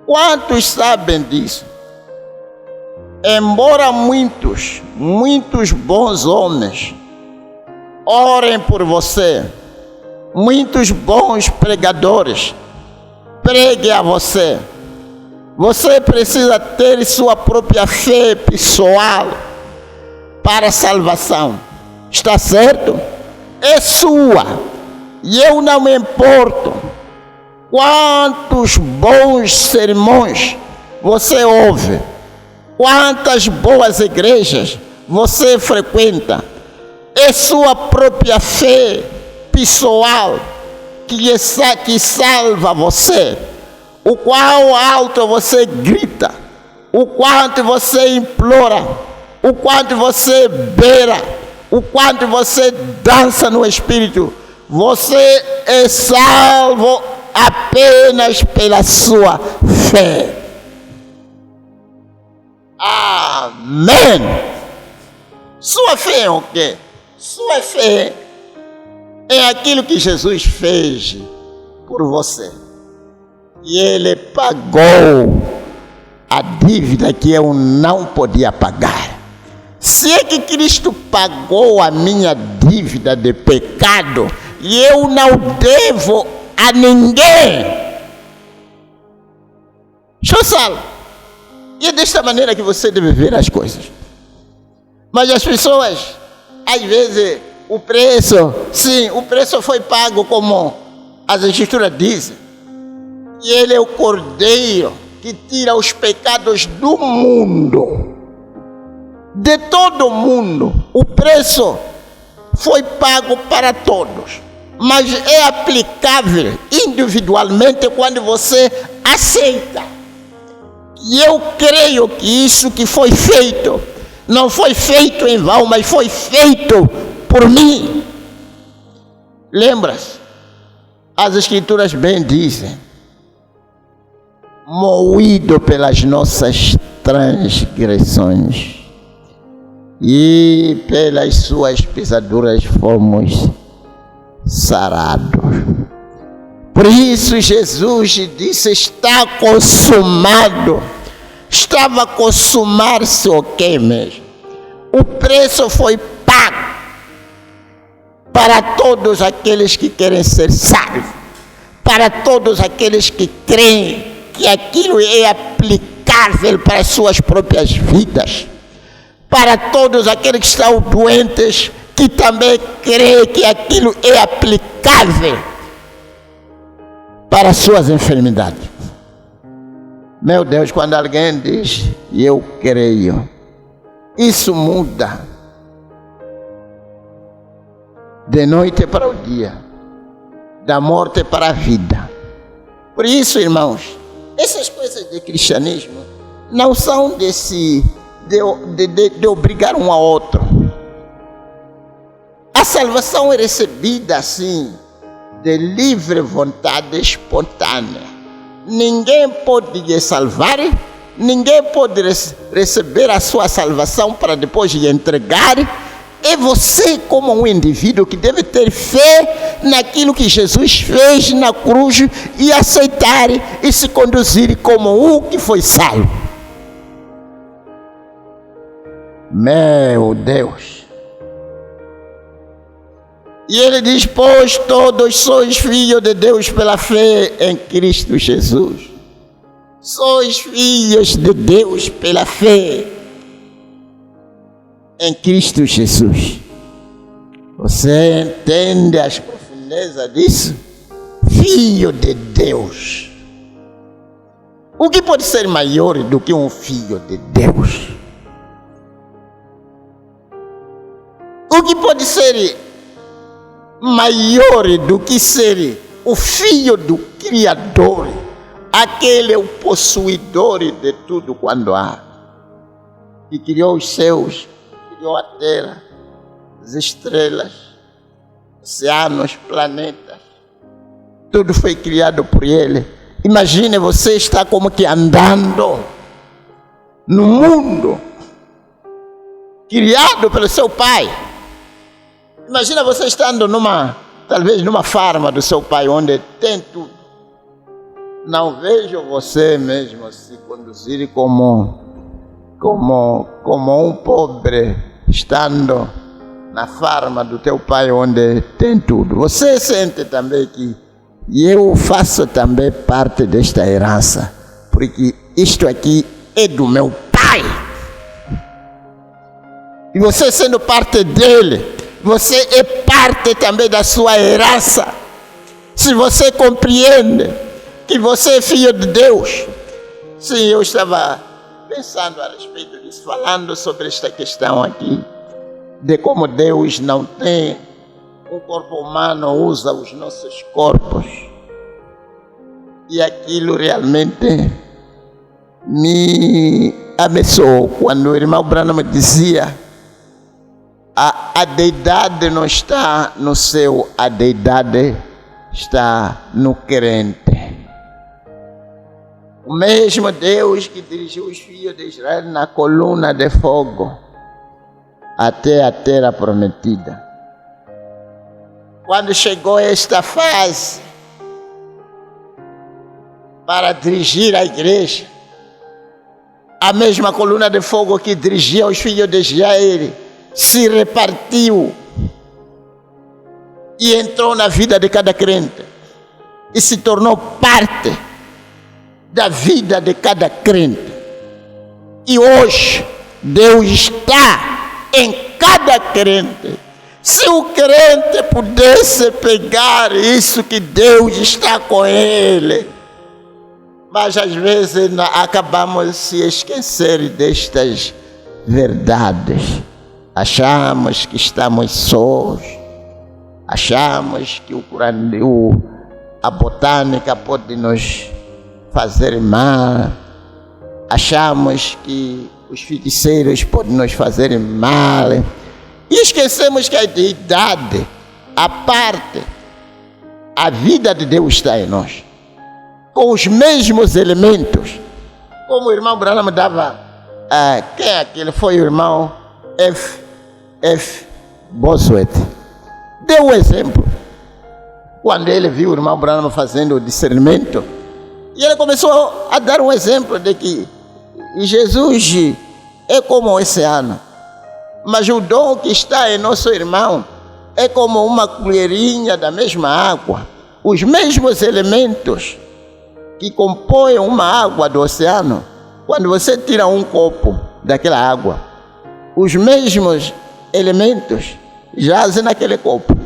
Quantos sabem disso? Embora muitos bons homens orem por você, muitos bons pregadores preguem a você, você precisa ter sua própria fé pessoal para a salvação. Está certo? É sua. E eu não me importo quantos bons sermões você ouve, quantas boas igrejas você frequenta. É sua própria fé pessoal que salva você. O qual alto você grita, o quanto você implora, o quanto você beira, o quanto você dança no Espírito. Você é salvo apenas pela sua fé. Amém. Sua fé é o quê? Sua fé é aquilo que Jesus fez por você. E Ele pagou a dívida que eu não podia pagar. Se é que Cristo pagou a minha dívida de pecado, e eu não devo a ninguém, sou salvo. E é desta maneira que você deve ver as coisas. Mas as pessoas, às vezes, o preço foi pago como as Escrituras dizem. E Ele é o Cordeiro que tira os pecados do mundo. De todo mundo. O preço foi pago para todos. Mas é aplicável individualmente quando você aceita. E eu creio que isso que foi feito, não foi feito em vão, mas foi feito por mim. Lembra-se? As Escrituras bem dizem: moído pelas nossas transgressões e pelas suas pisaduras fomos sarados. Por isso Jesus disse: está consumado. Estava a consumar-se o quê mesmo? O preço foi pago para todos aqueles que querem ser salvos, para todos aqueles que creem que aquilo é aplicável para as suas próprias vidas, para todos aqueles que estão doentes, que também creem que aquilo é aplicável para as suas enfermidades. Meu Deus, quando alguém diz, eu creio, isso muda de noite para o dia, da morte para a vida. Por isso, irmãos, essas coisas de cristianismo não são de obrigar um ao outro. A salvação é recebida assim, de livre vontade espontânea. Ninguém pode lhe salvar, ninguém pode receber a sua salvação para depois lhe entregar. É você, como um indivíduo, que deve ter fé naquilo que Jesus fez na cruz e aceitar e se conduzir como um que foi salvo. Meu Deus! E ele diz, pois todos sois filhos de Deus pela fé em Cristo Jesus. Sois filhos de Deus pela fé em Cristo Jesus. Você entende as profundezas disso? Filho de Deus. O que pode ser maior do que um filho de Deus? O que pode ser maior do que ser o filho do Criador, aquele é o possuidor de tudo quando há, que criou os céus, criou a terra, as estrelas, oceanos, planetas, tudo foi criado por ele. Imagine você estar como que andando no mundo criado pelo seu pai. Imagina você estando talvez numa farma do seu pai, onde tem tudo. Não vejo você mesmo se conduzir como um pobre, estando na farma do teu pai, onde tem tudo. Você sente também que eu faço também parte desta herança, porque isto aqui é do meu pai. E você, sendo parte dele, você é parte também da sua herança. Se você compreende que você é filho de Deus. Sim, eu estava pensando a respeito disso, falando sobre esta questão aqui, de como Deus não tem um corpo humano, usa os nossos corpos. E aquilo realmente me abençoou quando o irmão Branham me dizia: a deidade não está no céu, a deidade está no crente. O mesmo Deus que dirigiu os filhos de Israel na coluna de fogo até a terra prometida. Quando chegou esta fase para dirigir a igreja, a mesma coluna de fogo que dirigia os filhos de Israel se repartiu e entrou na vida de cada crente e se tornou parte da vida de cada crente. E hoje Deus está em cada crente. Se o crente pudesse pegar isso, que Deus está com ele, mas às vezes acabamos de se esquecer destas verdades. Achamos que estamos sós, achamos que a botânica pode nos fazer mal, achamos que os feiticeiros podem nos fazer mal, e esquecemos que a deidade, a parte, a vida de Deus está em nós, com os mesmos elementos, como o irmão Branham dava, quem é aquele? Foi o irmão F. Bosworth. Deu um exemplo. Quando ele viu o irmão Branham fazendo o discernimento, e ele começou a dar um exemplo de que Jesus é como o oceano, mas o dom que está em nosso irmão é como uma colherinha da mesma água. os mesmos elementos que compõem uma água do oceano, quando você tira um copo daquela água, os mesmos elementos jazem naquele copo.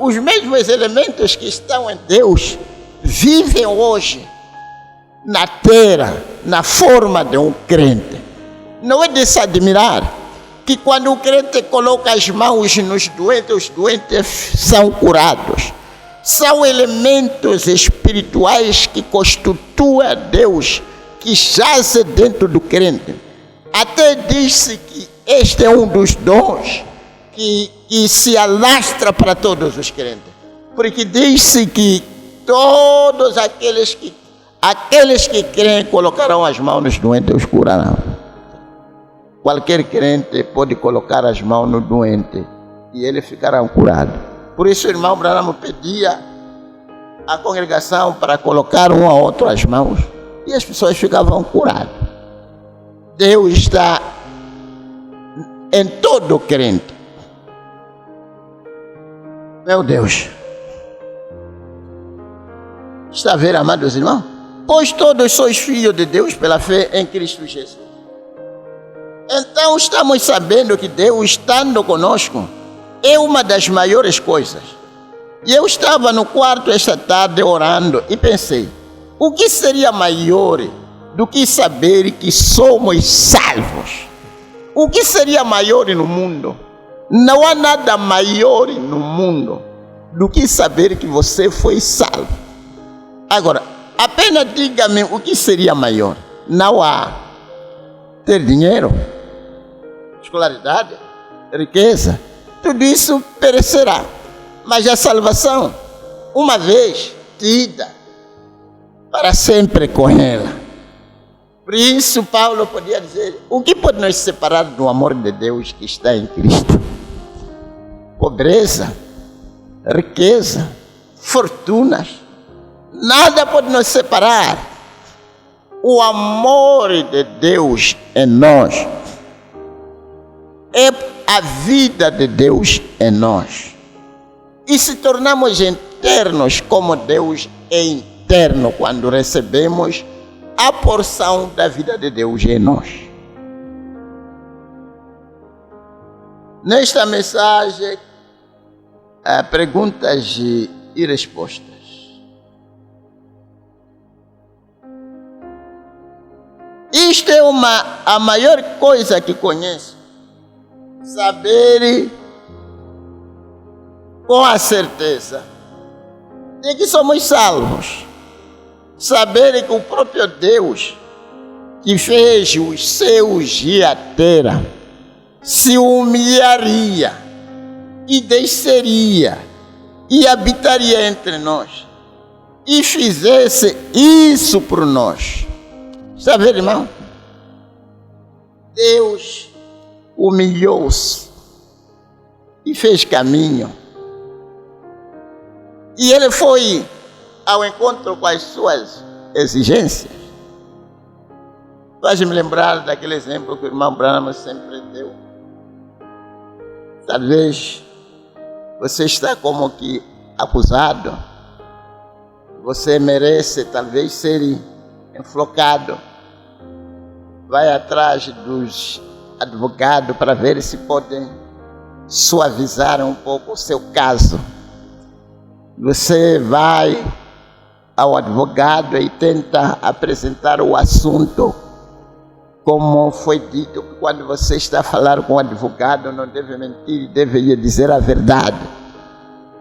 Os mesmos elementos que estão em Deus vivem hoje na terra, na forma de um crente. Não é de se admirar que quando o crente coloca as mãos nos doentes, os doentes são curados. São elementos espirituais que constituem Deus, que jazem dentro do crente. Até diz-se que este é um dos dons que se alastra para todos os crentes. Porque diz-se que todos aqueles que creem colocarão as mãos nos doentes e os curarão. Qualquer crente pode colocar as mãos no doente e ele ficará curado. Por isso o irmão Branham pedia à congregação para colocar um ao outro as mãos e as pessoas ficavam curadas. Deus está em todo crente. Meu Deus. Está a ver, amados irmãos? Pois todos sois filhos de Deus pela fé em Cristo Jesus. Então estamos sabendo que Deus estando conosco é uma das maiores coisas. E eu estava no quarto esta tarde orando e pensei, o que seria maior do que saber que somos salvos? O que seria maior no mundo? Não há nada maior no mundo do que saber que você foi salvo. Agora, apenas diga-me o que seria maior. Não há. Ter dinheiro, escolaridade, riqueza, tudo isso perecerá. Mas a salvação, uma vez tida, para sempre com ela. Por isso Paulo podia dizer, o que pode nos separar do amor de Deus que está em Cristo? Pobreza, riqueza, fortunas, nada pode nos separar. O amor de Deus em nós é a vida de Deus em nós. E se tornamos internos como Deus é interno quando recebemos a porção da vida de Deus em nós. Nesta mensagem, perguntas e respostas. Isto é a maior coisa que conheço. Saber com a certeza de que somos salvos. Saber que o próprio Deus que fez os céus e a terra se humilharia e desceria e habitaria entre nós e fizesse isso por nós. Está vendo, irmão? Deus humilhou-se e fez caminho. E ele foi ao encontro com as suas exigências. Faz-me lembrar daquele exemplo que o irmão Branham sempre deu. Talvez você está como que acusado. Você merece talvez ser enforcado. Vai atrás dos advogados para ver se podem suavizar um pouco o seu caso. Você vai ao advogado e tenta apresentar o assunto como foi dito, que quando você está a falar com o advogado não deve mentir, deve lhe dizer a verdade.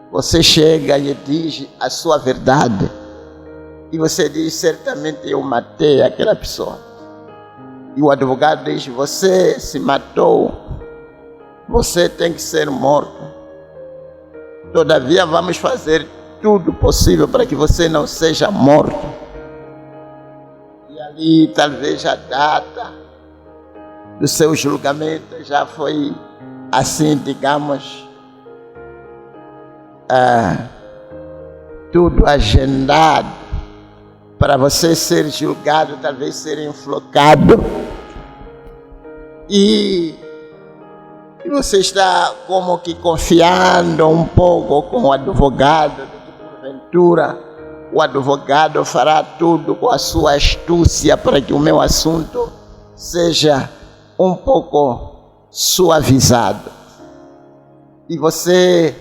Você chega e diz a sua verdade e você diz, certamente eu matei aquela pessoa. E o advogado diz, você se matou, você tem que ser morto. Todavia vamos fazer tudo possível para que você não seja morto. E ali talvez a data do seu julgamento já foi assim, digamos, tudo agendado para você ser julgado, talvez ser enforcado. E E você está como que confiando um pouco com o advogado, de que porventura o advogado fará tudo com a sua astúcia para que o meu assunto seja um pouco suavizado. E você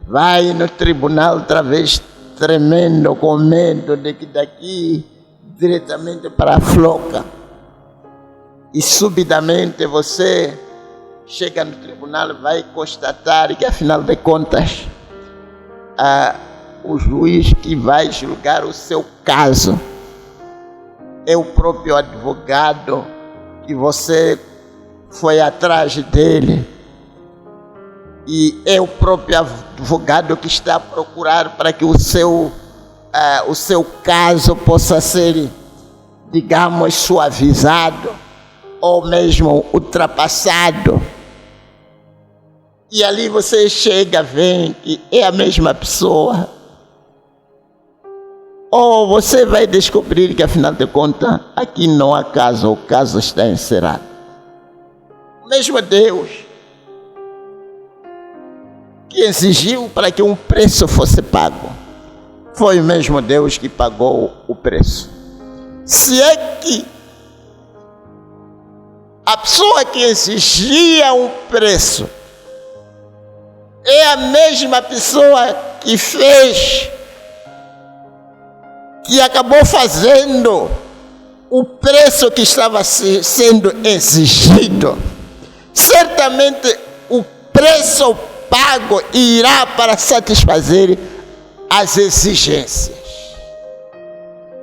vai no tribunal outra vez tremendo, com medo de que daqui diretamente para a floca. E subitamente você chega no tribunal e vai constatar que, afinal de contas, o juiz que vai julgar o seu caso é o próprio advogado que você foi atrás dele, e é o próprio advogado que está a procurar para que o seu caso possa ser, digamos, suavizado ou mesmo ultrapassado. E ali você chega, vê que é a mesma pessoa. Ou você vai descobrir que, afinal de contas, aqui não há caso, o caso está encerrado. Mesmo Deus, que exigiu para que um preço fosse pago, foi o mesmo Deus que pagou o preço. Se é que a pessoa que exigia um preço é a mesma pessoa que fez, que acabou fazendo o preço que estava sendo exigido, certamente o preço pago irá para satisfazer as exigências.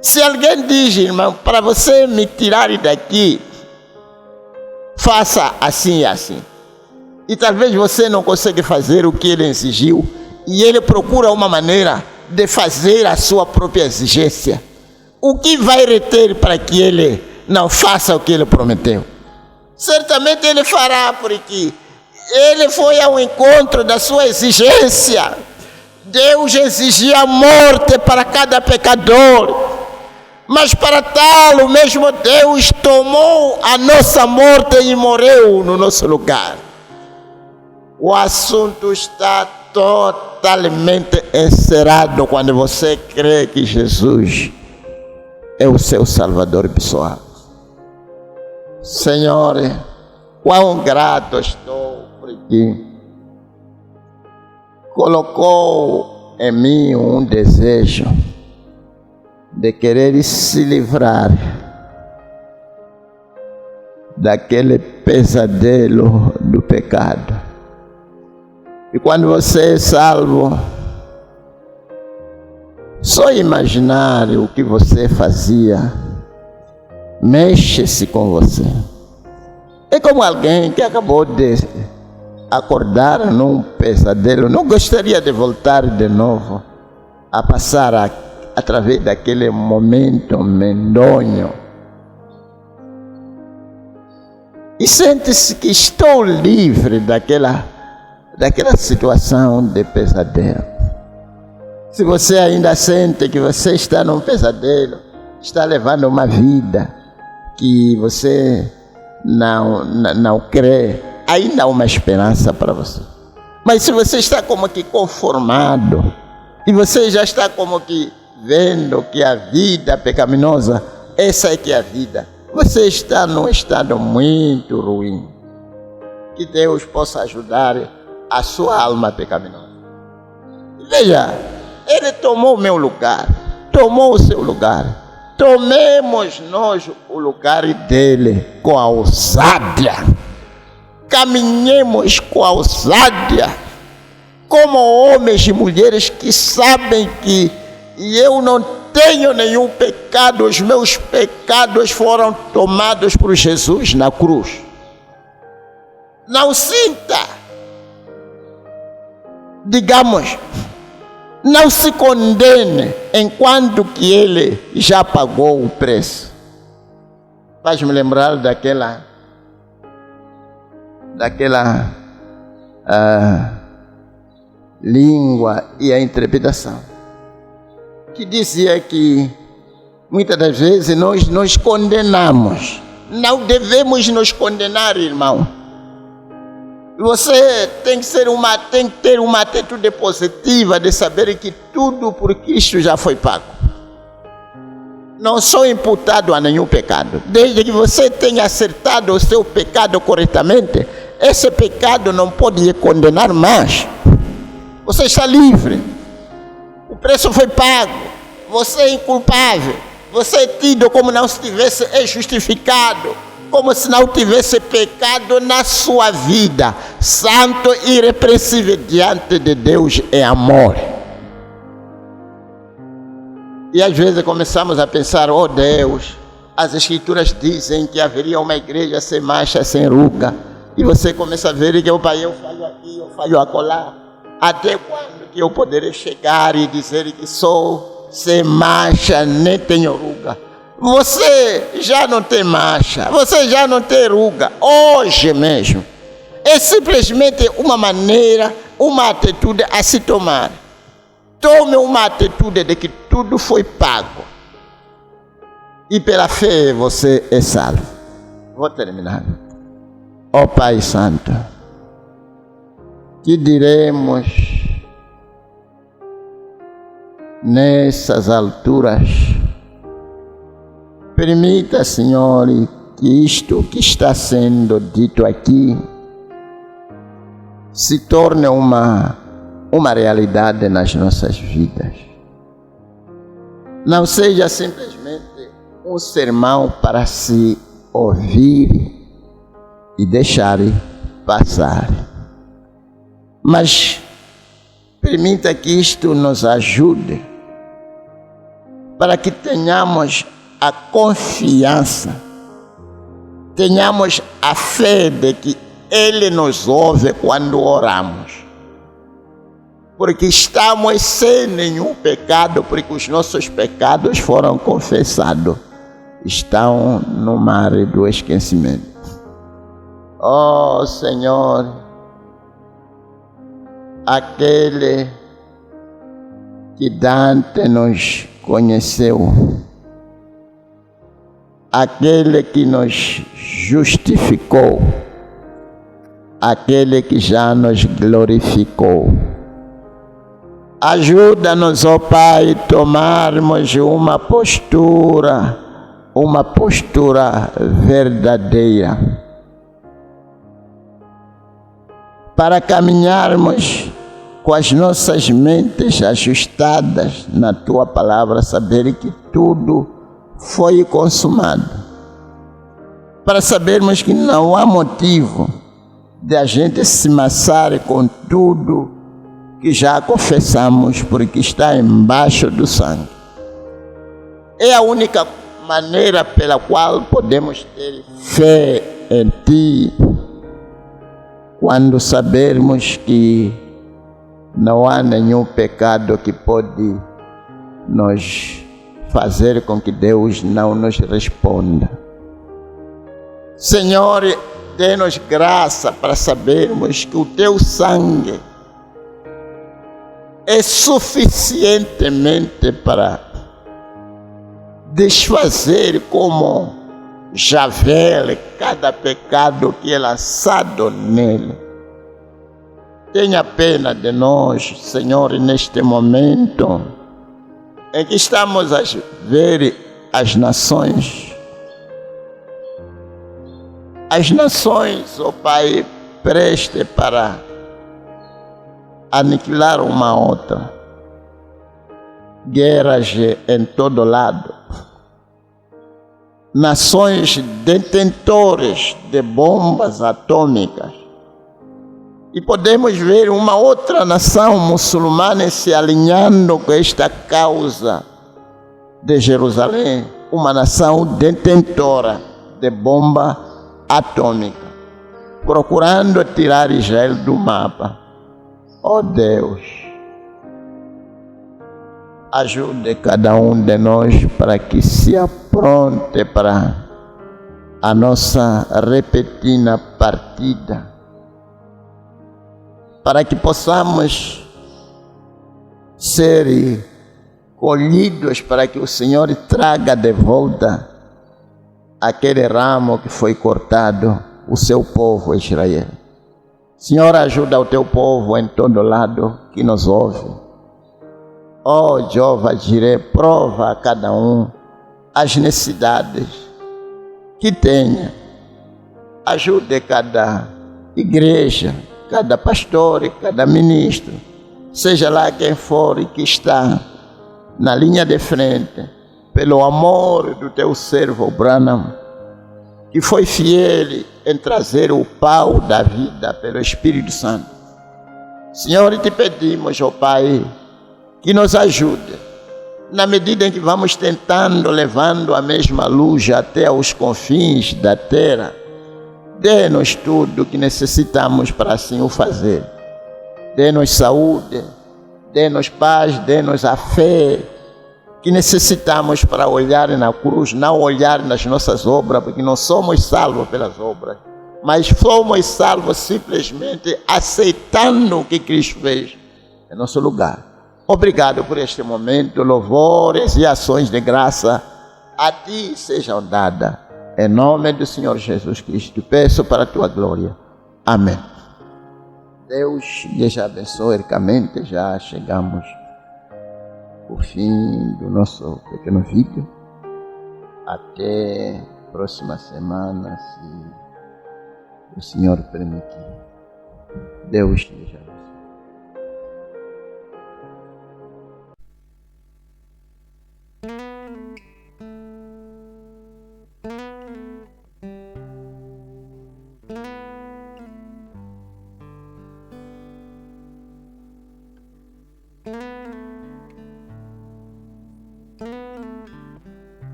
Se alguém diz, irmão, para você me tirar daqui, faça assim e assim, e talvez você não consiga fazer o que ele exigiu, e ele procura uma maneira de fazer a sua própria exigência, o que vai reter para que ele não faça o que ele prometeu? Certamente ele fará, porque ele foi ao encontro da sua exigência. Deus exigia a morte para cada pecador, mas para tal, o mesmo Deus tomou a nossa morte e morreu no nosso lugar. O assunto está totalmente encerrado quando você crê que Jesus é o seu Salvador pessoal. Senhor, quão grato estou porque colocou em mim um desejo de querer se livrar daquele pesadelo do pecado. E quando você é salvo, só imaginar o que você fazia mexe-se com você. É como alguém que acabou de acordar num pesadelo, não gostaria de voltar de novo a passar através daquele momento medonho. E sente-se que estou livre daquela situação de pesadelo. Se você ainda sente que você está num pesadelo, está levando uma vida que você não crê, ainda há uma esperança para você. Mas se você está como que conformado, e você já está como que vendo que a vida pecaminosa, essa é que é a vida, você está num estado muito ruim. Que Deus possa ajudar a sua alma pecaminosa. Veja, Ele tomou o meu lugar, tomou o seu lugar. Tomemos nós o lugar dele com a ousadia. Caminhemos com a ousadia, como homens e mulheres que sabem que eu não tenho nenhum pecado, os meus pecados foram tomados por Jesus na cruz. Não sinta, digamos, não se condene enquanto que ele já pagou o preço. Faz-me lembrar daquela língua e a interpretação, que dizia que muitas das vezes nós nos condenamos. Não devemos nos condenar, irmão. Você tem que ter uma atitude positiva de saber que tudo por Cristo já foi pago. Não sou imputado a nenhum pecado. Desde que você tenha acertado o seu pecado corretamente, esse pecado não pode lhe condenar mais. Você está livre. O preço foi pago. Você é inculpável. Você é tido como não se tivesse justificado, como se não tivesse pecado na sua vida. Santo e irrepreensível diante de Deus é amor. E às vezes começamos a pensar, oh Deus, as escrituras dizem que haveria uma igreja sem mancha, sem ruga. E você começa a ver que eu falho aqui, eu falho acolá. Até quando que eu poderei chegar e dizer que sou sem mancha, nem tenho ruga? Você já não tem mancha, você já não tem ruga, hoje mesmo. É simplesmente uma maneira, uma atitude a se tomar. Tome uma atitude de que tudo foi pago. E pela fé você é salvo. Vou terminar. Ó Pai Santo, que diremos nessas alturas? Permita, Senhor, que isto que está sendo dito aqui se torne uma realidade nas nossas vidas. Não seja simplesmente um sermão para se ouvir e deixar passar. Mas permita que isto nos ajude para que tenhamos a confiança, tenhamos a fé de que Ele nos ouve quando oramos. Porque estamos sem nenhum pecado, porque os nossos pecados foram confessados. Estão no mar do esquecimento. Oh Senhor, aquele que Dante nos conheceu, aquele que nos justificou, aquele que já nos glorificou. Ajuda-nos, ó Pai, tomarmos uma postura verdadeira, para caminharmos com as nossas mentes ajustadas na Tua palavra, saber que tudo foi consumado, para sabermos que não há motivo de a gente se maçar com tudo que já confessamos, porque está embaixo do sangue. É a única maneira pela qual podemos ter fé em Ti, quando sabermos que não há nenhum pecado que pode nos fazer com que Deus não nos responda. Senhor, dê-nos graça para sabermos que o Teu sangue é suficientemente para desfazer como javel cada pecado que é lançado nele. Tenha pena de nós, Senhor, neste momento em que estamos a ver as nações, ó Pai, prestes para aniquilar uma outra. Guerras em todo lado. Nações detentores de bombas atômicas. E podemos ver uma outra nação muçulmana se alinhando com esta causa de Jerusalém. Uma nação detentora de bomba atômica, procurando tirar Israel do mapa. Oh Deus, ajude cada um de nós para que se apronte para a nossa repentina partida, para que possamos ser colhidos, para que o Senhor traga de volta aquele ramo que foi cortado, o seu povo Israel. Senhor, ajuda o teu povo em todo lado que nos ouve. Oh, Jeová Jireh, prova a cada um as necessidades que tenha. Ajude cada igreja, cada pastor e cada ministro, seja lá quem for e que está na linha de frente, pelo amor do teu servo Branham, que foi fiel em trazer o pão da vida pelo Espírito Santo. Senhor, te pedimos, ó Pai, que nos ajude, na medida em que vamos tentando, levando a mesma luz até aos confins da terra. Dê-nos tudo o que necessitamos para assim o fazer. Dê-nos saúde, dê-nos paz, dê-nos a fé que necessitamos para olhar na cruz, não olhar nas nossas obras, porque não somos salvos pelas obras, mas fomos salvos simplesmente aceitando o que Cristo fez em nosso lugar. Obrigado por este momento, louvores e ações de graça a Ti sejam dadas. Em nome do Senhor Jesus Cristo, peço para a Tua glória. Amém. Deus lhes abençoe ricamente. Já chegamos ao fim do nosso pequeno vídeo. Até a próxima semana, se o Senhor permitir. Deus lhes abençoe.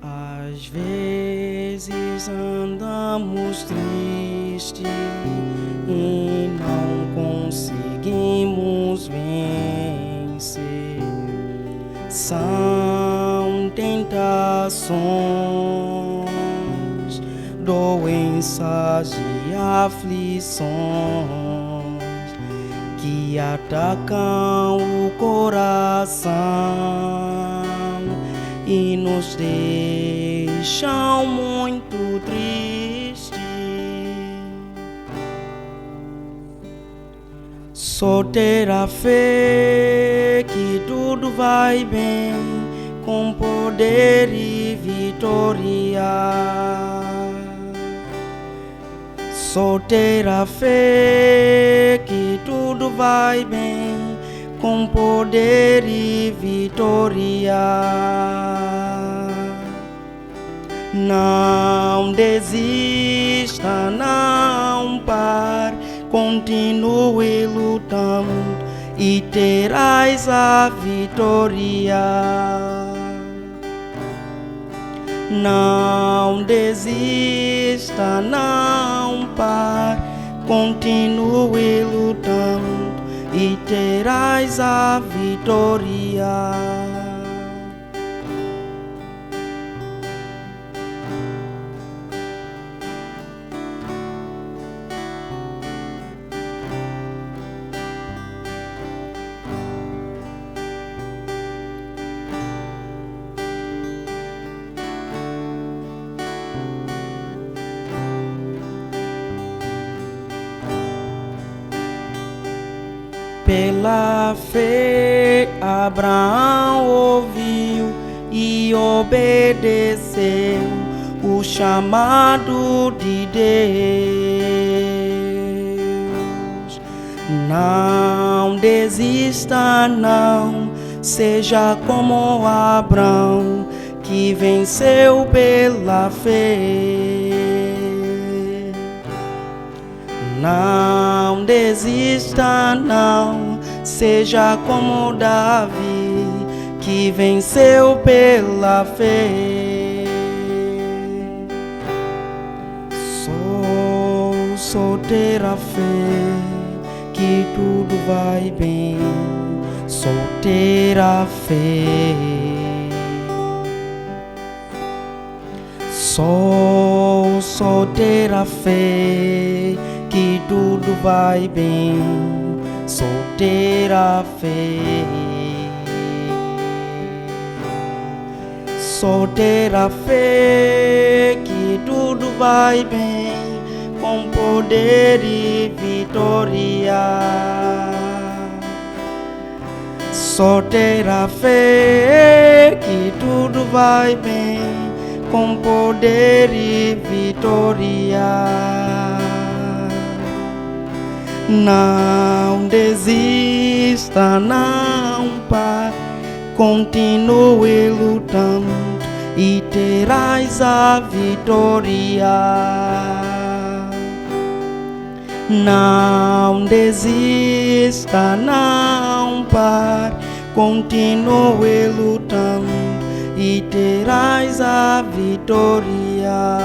Às vezes andamos tristes e não conseguimos vencer. São tentações, doenças e aflições que atacam o coração e nos deixam muito tristes. Só ter a fé que tudo vai bem, com poder e vitória. Só ter a fé que tudo vai bem, com poder e vitória. Não desista, não pare, continue lutando e terás a vitória. Não desista, não pare, continue lutando e terás a vitória. Pela fé Abraão ouviu e obedeceu o chamado de Deus. Não desista, não, seja como Abraão, que venceu pela fé. Não desista, não, seja como Davi, que venceu pela fé. Só ter a fé que tudo vai bem, só ter a fé. Só ter a fé que tudo vai bem, só ter a fé. Só ter a fé que tudo vai bem, com poder e vitória. Só ter a fé que tudo vai bem, com poder e vitória. Não desista, não pare, continue lutando e terás a vitória. Não desista, não pare, continue lutando e terás a vitória.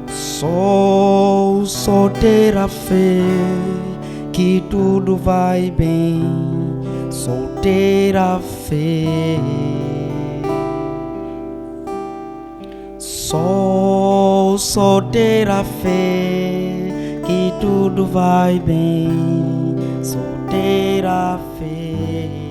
Só ter a fé que tudo vai bem, só ter a fé. Só ter a fé que tudo vai bem, só ter a fé.